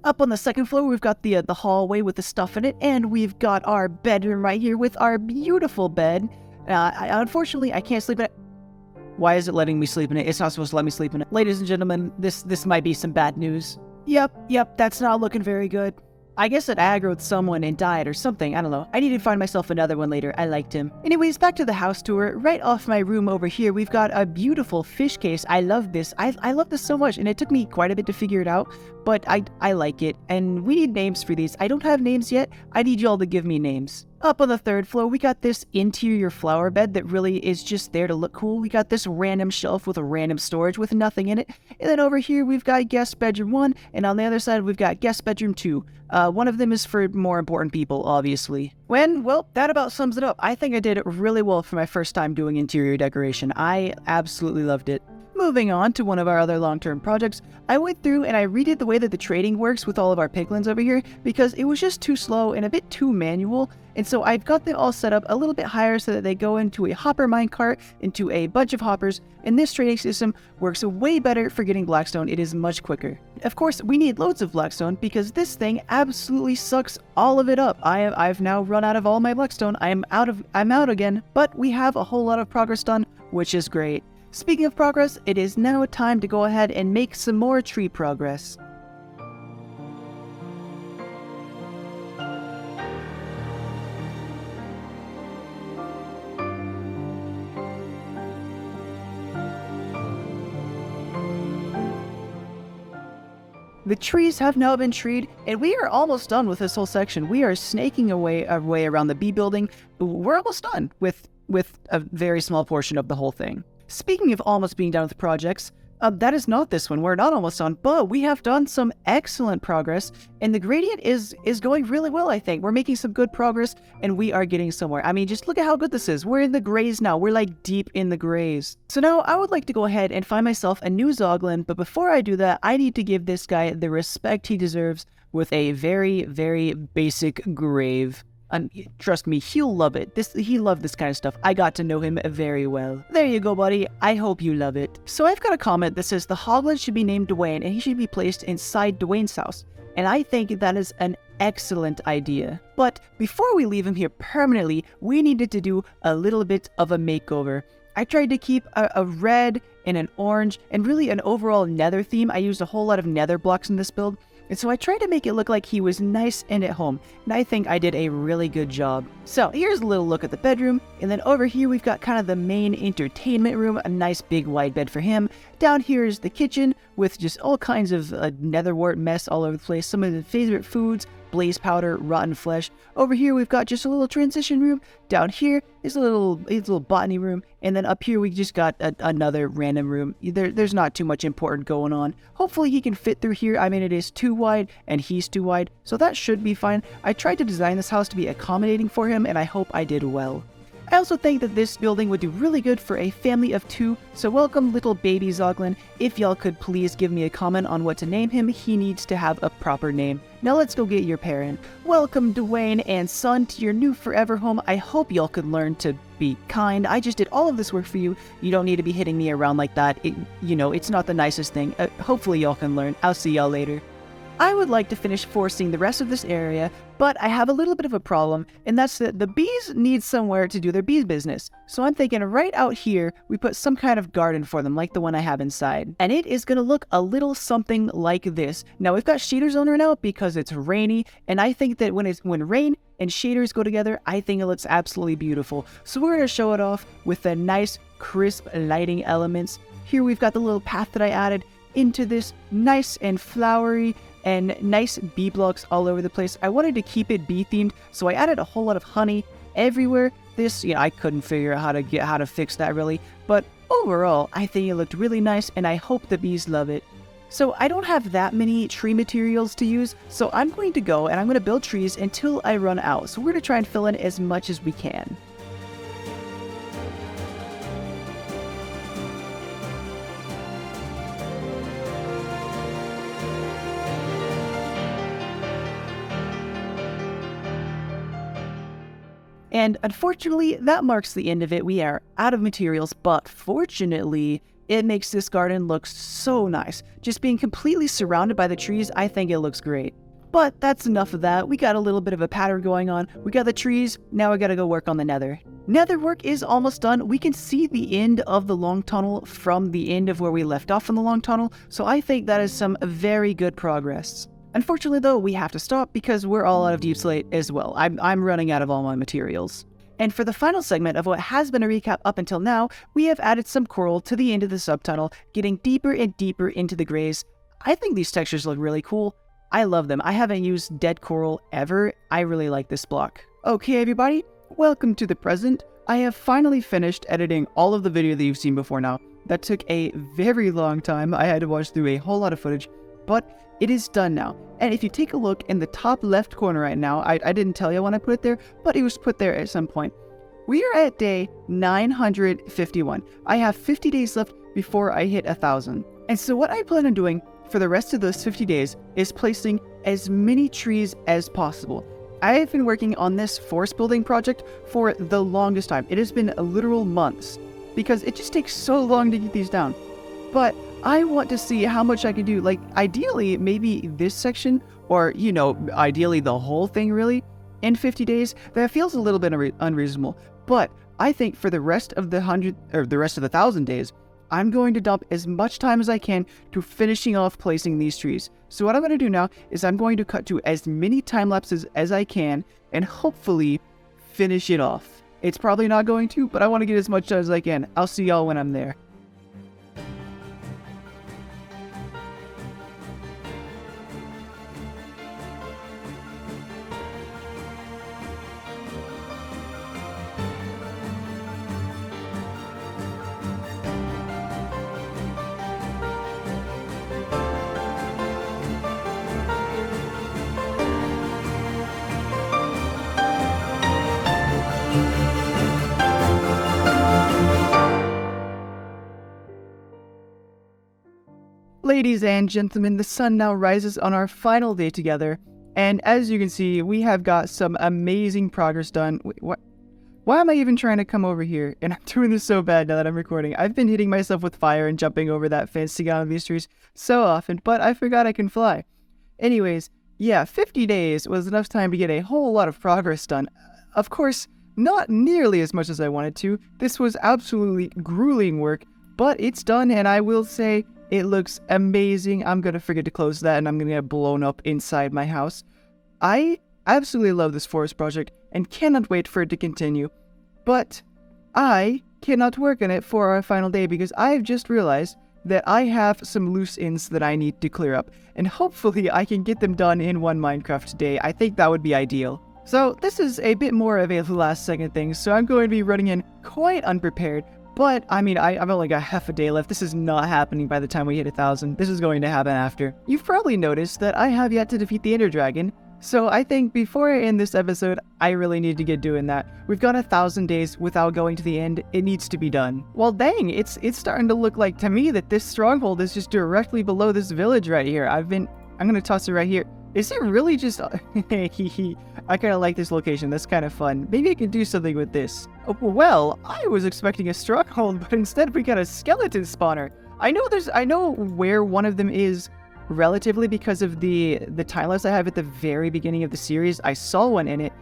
Up on the second floor, we've got the hallway with the stuff in it, and we've got our bedroom right here with our beautiful bed. Unfortunately, I can't sleep in it. Why is it letting me sleep in it? It's not supposed to let me sleep in it. Ladies and gentlemen, this might be some bad news. Yep, that's not looking very good. I guess it aggroed someone and died or something, I don't know. I need to find myself another one later, I liked him. Anyways, back to the house tour. Right off my room over here, we've got a beautiful fish case. I love this. I love this so much, and it took me quite a bit to figure it out, but I like it, and we need names for these. I don't have names yet. I need y'all to give me names. Up on the third floor, we got this interior flower bed that really is just there to look cool. We got this random shelf with a random storage with nothing in it. And then over here, we've got guest bedroom 1, and on the other side, we've got guest bedroom 2. One of them is for more important people, obviously. Well, that about sums it up. I think I did it really well for my first time doing interior decoration. I absolutely loved it. Moving on to one of our other long-term projects, I went through and I redid the way that the trading works with all of our piglins over here because it was just too slow and a bit too manual, and so I've got them all set up a little bit higher so that they go into a hopper minecart, into a bunch of hoppers, and this trading system works way better for getting blackstone. It is much quicker. Of course, we need loads of blackstone because this thing absolutely sucks all of it up. I've now run out of all my blackstone. I'm out again, but we have a whole lot of progress done, which is great. Speaking of progress, it is now time to go ahead and make some more tree progress. The trees have now been treed, and we are almost done with this whole section. We are snaking our way around the bee building. We're almost done with a very small portion of the whole thing. Speaking of almost being done with projects, that is not this one. We're not almost done, but we have done some excellent progress, and the gradient is going really well, I think. We're making some good progress, and we are getting somewhere. I mean, just look at how good this is. We're in the grays now. We're like deep in the grays. So now I would like to go ahead and find myself a new Zoglin, but before I do that, I need to give this guy the respect he deserves with a very, very basic grave. Trust me, he'll love it. He loved this kind of stuff. I got to know him very well. There you go, buddy. I hope you love it. So I've got a comment that says the Hoglin should be named Dwayne and he should be placed inside Dwayne's house. And I think that is an excellent idea. But before we leave him here permanently, we needed to do a little bit of a makeover. I tried to keep a red and an orange and really an overall nether theme. I used a whole lot of nether blocks in this build. And so I tried to make it look like he was nice and at home, and I think I did a really good job. So here's a little look at the bedroom, and then over here we've got kind of the main entertainment room, a nice big wide bed for him. Down here is the kitchen with just all kinds of netherwart mess all over the place, some of the favorite foods, blaze powder, rotten flesh. Over here we've got just a little transition room. Down here is a little botany room, and then up here we just got another random room. There's not too much important going on. Hopefully he can fit through here. I mean, it is too wide and he's too wide, so that should be fine. I tried to design this house to be accommodating for him, and I hope I did well. I also think that this building would do really good for a family of 2, so welcome little baby Zoglin. If y'all could please give me a comment on what to name him, he needs to have a proper name. Now let's go get your parent. Welcome Dwayne and son to your new forever home. I hope y'all could learn to be kind. I just did all of this work for you. You don't need to be hitting me around like that. It's not the nicest thing. Hopefully y'all can learn. I'll see y'all later. I would like to finish forcing the rest of this area, but I have a little bit of a problem, and that's that the bees need somewhere to do their bee business. So I'm thinking right out here, we put some kind of garden for them, like the one I have inside. And it is going to look a little something like this. Now, we've got shaders on right now because it's rainy, and I think that when rain and shaders go together, I think it looks absolutely beautiful. So we're going to show it off with the nice, crisp lighting elements. Here we've got the little path that I added into this nice and flowery and nice bee blocks all over the place. I wanted to keep it bee themed, so I added a whole lot of honey everywhere. This, I couldn't figure out how to fix that really, but overall, I think it looked really nice, and I hope the bees love it. So I don't have that many tree materials to use, so I'm going to go and I'm going to build trees until I run out. So we're going to try and fill in as much as we can. And unfortunately, that marks the end of it. We are out of materials, but fortunately, it makes this garden look so nice. Just being completely surrounded by the trees, I think it looks great. But that's enough of that. We got a little bit of a pattern going on. We got the trees, now we gotta go work on the nether. Nether work is almost done. We can see the end of the long tunnel from the end of where we left off in the long tunnel, so I think that is some very good progress. Unfortunately though, we have to stop because we're all out of deep slate as well. I'm running out of all my materials. And for the final segment of what has been a recap up until now, we have added some coral to the end of the subtunnel, getting deeper and deeper into the grays. I think these textures look really cool. I love them. I haven't used dead coral ever. I really like this block. Okay everybody, welcome to the present. I have finally finished editing all of the video that you've seen before now. That took a very long time. I had to watch through a whole lot of footage, but it is done now. And if you take a look in the top left corner right now, I didn't tell you when I put it there, but it was put there at some point. We are at day 951. I have 50 days left before I hit 1,000. And so what I plan on doing for the rest of those 50 days is placing as many trees as possible. I have been working on this forest building project for the longest time. It has been literal months because it just takes so long to get these down. But I want to see how much I can do. Like, ideally, maybe this section, or, you know, ideally the whole thing really, in 50 days. That feels a little bit unreasonable. But I think for the rest of the 1,000 days, I'm going to dump as much time as I can to finishing off placing these trees. So what I'm going to do now is I'm going to cut to as many time lapses as I can and hopefully finish it off. It's probably not going to, but I want to get as much done as I can. I'll see y'all when I'm there. Ladies and gentlemen, the sun now rises on our final day together, and as you can see, we have got some amazing progress done. Wait, what? Why am I even trying to come over here? And I'm doing this so bad now that I'm recording. I've been hitting myself with fire and jumping over that fence to get on these trees so often, but I forgot I can fly. Anyways, yeah, 50 days was enough time to get a whole lot of progress done. Of course, not nearly as much as I wanted to. This was absolutely grueling work, but it's done, and I will say, it looks amazing. I'm going to forget to close that and I'm going to get blown up inside my house. I absolutely love this forest project and cannot wait for it to continue. But I cannot work on it for our final day because I have just realized that I have some loose ends that I need to clear up. And hopefully I can get them done in one Minecraft day. I think that would be ideal. So this is a bit more of a last second thing. So I'm going to be running in quite unprepared. But, I mean, I've only got half a day left. This is not happening by the time we hit 1,000. This is going to happen after. You've probably noticed that I have yet to defeat the Ender Dragon. So I think before I end this episode, I really need to get doing that. We've got 1,000 days without going to the end. It needs to be done. Well, dang, it's starting to look like to me that this stronghold is just directly below this village right here. I'm going to toss it right here. Is it really just... I kind of like this location. That's kind of fun. Maybe I can do something with this. Oh, well, I was expecting a stronghold, but instead we got a skeleton spawner. I know where one of them is relatively because of the time-lapse I have at the very beginning of the series. I saw one in it,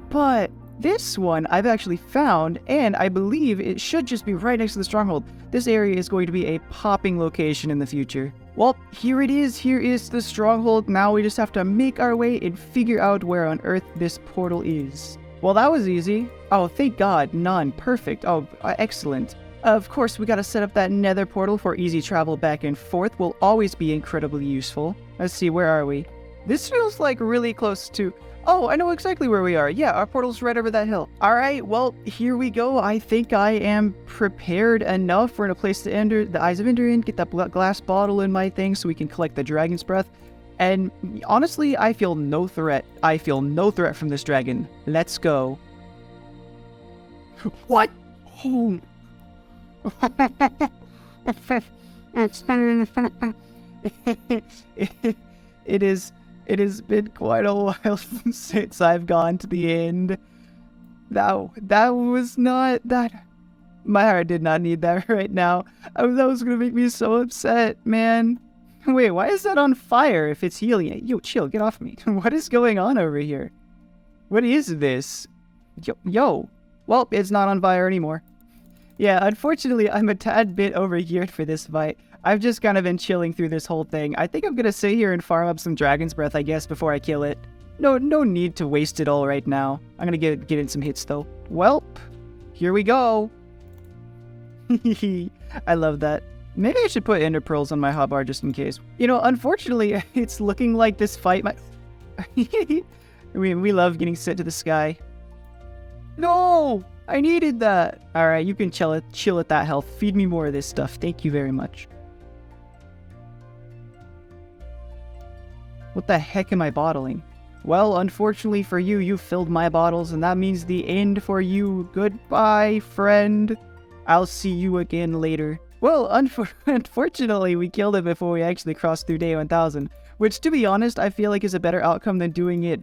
but this one I've actually found, and I believe it should just be right next to the stronghold. This area is going to be a popping location in the future. Well, here it is. Here is the stronghold. Now we just have to make our way and figure out where on earth this portal is. Well, that was easy. Oh, thank God. None. Perfect. Oh, excellent. Of course, we gotta set up that nether portal for easy travel back and forth. Will always be incredibly useful. Let's see, where are we? This feels like really close to... Oh, I know exactly where we are. Yeah, our portal's right over that hill. Alright, well, here we go. I think I am prepared enough. We're in a place to enter the Eyes of Ender in, get that glass bottle in my thing so we can collect the dragon's breath. And honestly, I feel no threat. I feel no threat from this dragon. Let's go. What? Oh. It has been quite a while since I've gone to the end. That was not that. My heart did not need that right now. That was gonna make me so upset, man. Wait, why is that on fire if it's healing it? Yo, chill, get off me. What is going on over here? What is this? Yo. Well, it's not on fire anymore. Yeah, unfortunately, I'm a tad bit overgeared for this fight. I've just kind of been chilling through this whole thing. I think I'm gonna sit here and farm up some Dragon's Breath, I guess, before I kill it. No need to waste it all right now. I'm gonna get in some hits, though. Welp, here we go. I love that. Maybe I should put Ender Pearls on my hotbar just in case. You know, unfortunately, it's looking like this fight might... we love getting sent to the sky. No! I needed that! Alright, you can chill at that health. Feed me more of this stuff. Thank you very much. What the heck am I bottling? Well, unfortunately for you, you filled my bottles, and that means the end for you. Goodbye, friend. I'll see you again later. Well, unfortunately, we killed it before we actually crossed through day 1000, which, to be honest, I feel like is a better outcome than doing it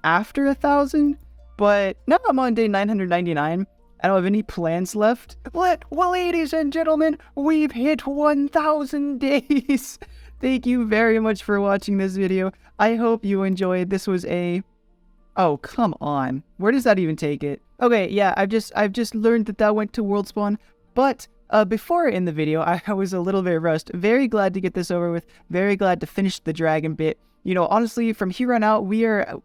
after 1000. But now I'm on day 999. I don't have any plans left. Well, ladies and gentlemen, we've hit 1000 days. Thank you very much for watching this video. I hope you enjoyed. This was a... Oh, come on. Where does that even take it? Okay, yeah, I've just learned that went to World Spawn. But before in the video, I was a little bit rushed. Very glad to get this over with. Very glad to finish the dragon bit. You know, honestly, from here on out, we are...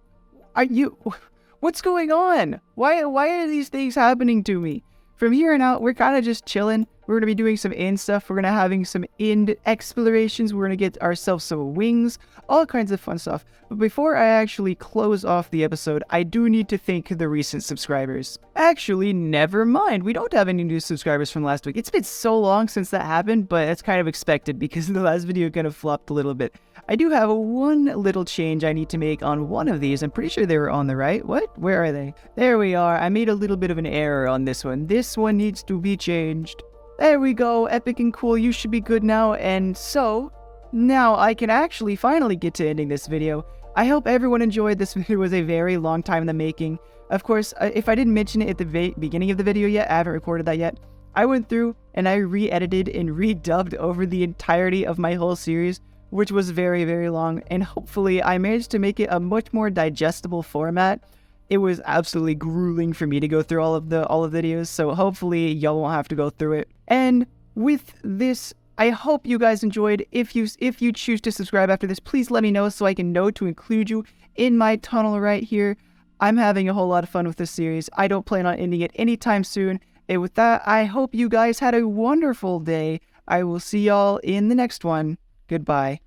What's going on? Why are these things happening to me? From here on out, we're kind of just chilling. We're going to be doing some end stuff. We're going to having some end explorations. We're going to get ourselves some wings. All kinds of fun stuff. But before I actually close off the episode, I do need to thank the recent subscribers. Actually, never mind. We don't have any new subscribers from last week. It's been so long since that happened, but it's kind of expected because the last video kind of flopped a little bit. I do have one little change I need to make on one of these. I'm pretty sure they were on the right. What? Where are they? There we are. I made a little bit of an error on this one. This one needs to be changed. There we go. Epic and cool. You should be good now. And so, now I can actually finally get to ending this video. I hope everyone enjoyed. This video was a very long time in the making. Of course, if I didn't mention it at the beginning of the video yet, I haven't recorded that yet. I went through and I re-edited and redubbed over the entirety of my whole series, which was very, very long, and hopefully I managed to make it a much more digestible format. It was absolutely grueling for me to go through all of the videos, so hopefully y'all won't have to go through it. And with this, I hope you guys enjoyed. If you choose to subscribe after this, please let me know so I can know to include you in my tunnel right here. I'm having a whole lot of fun with this series. I don't plan on ending it anytime soon. And with that, I hope you guys had a wonderful day. I will see y'all in the next one. Goodbye.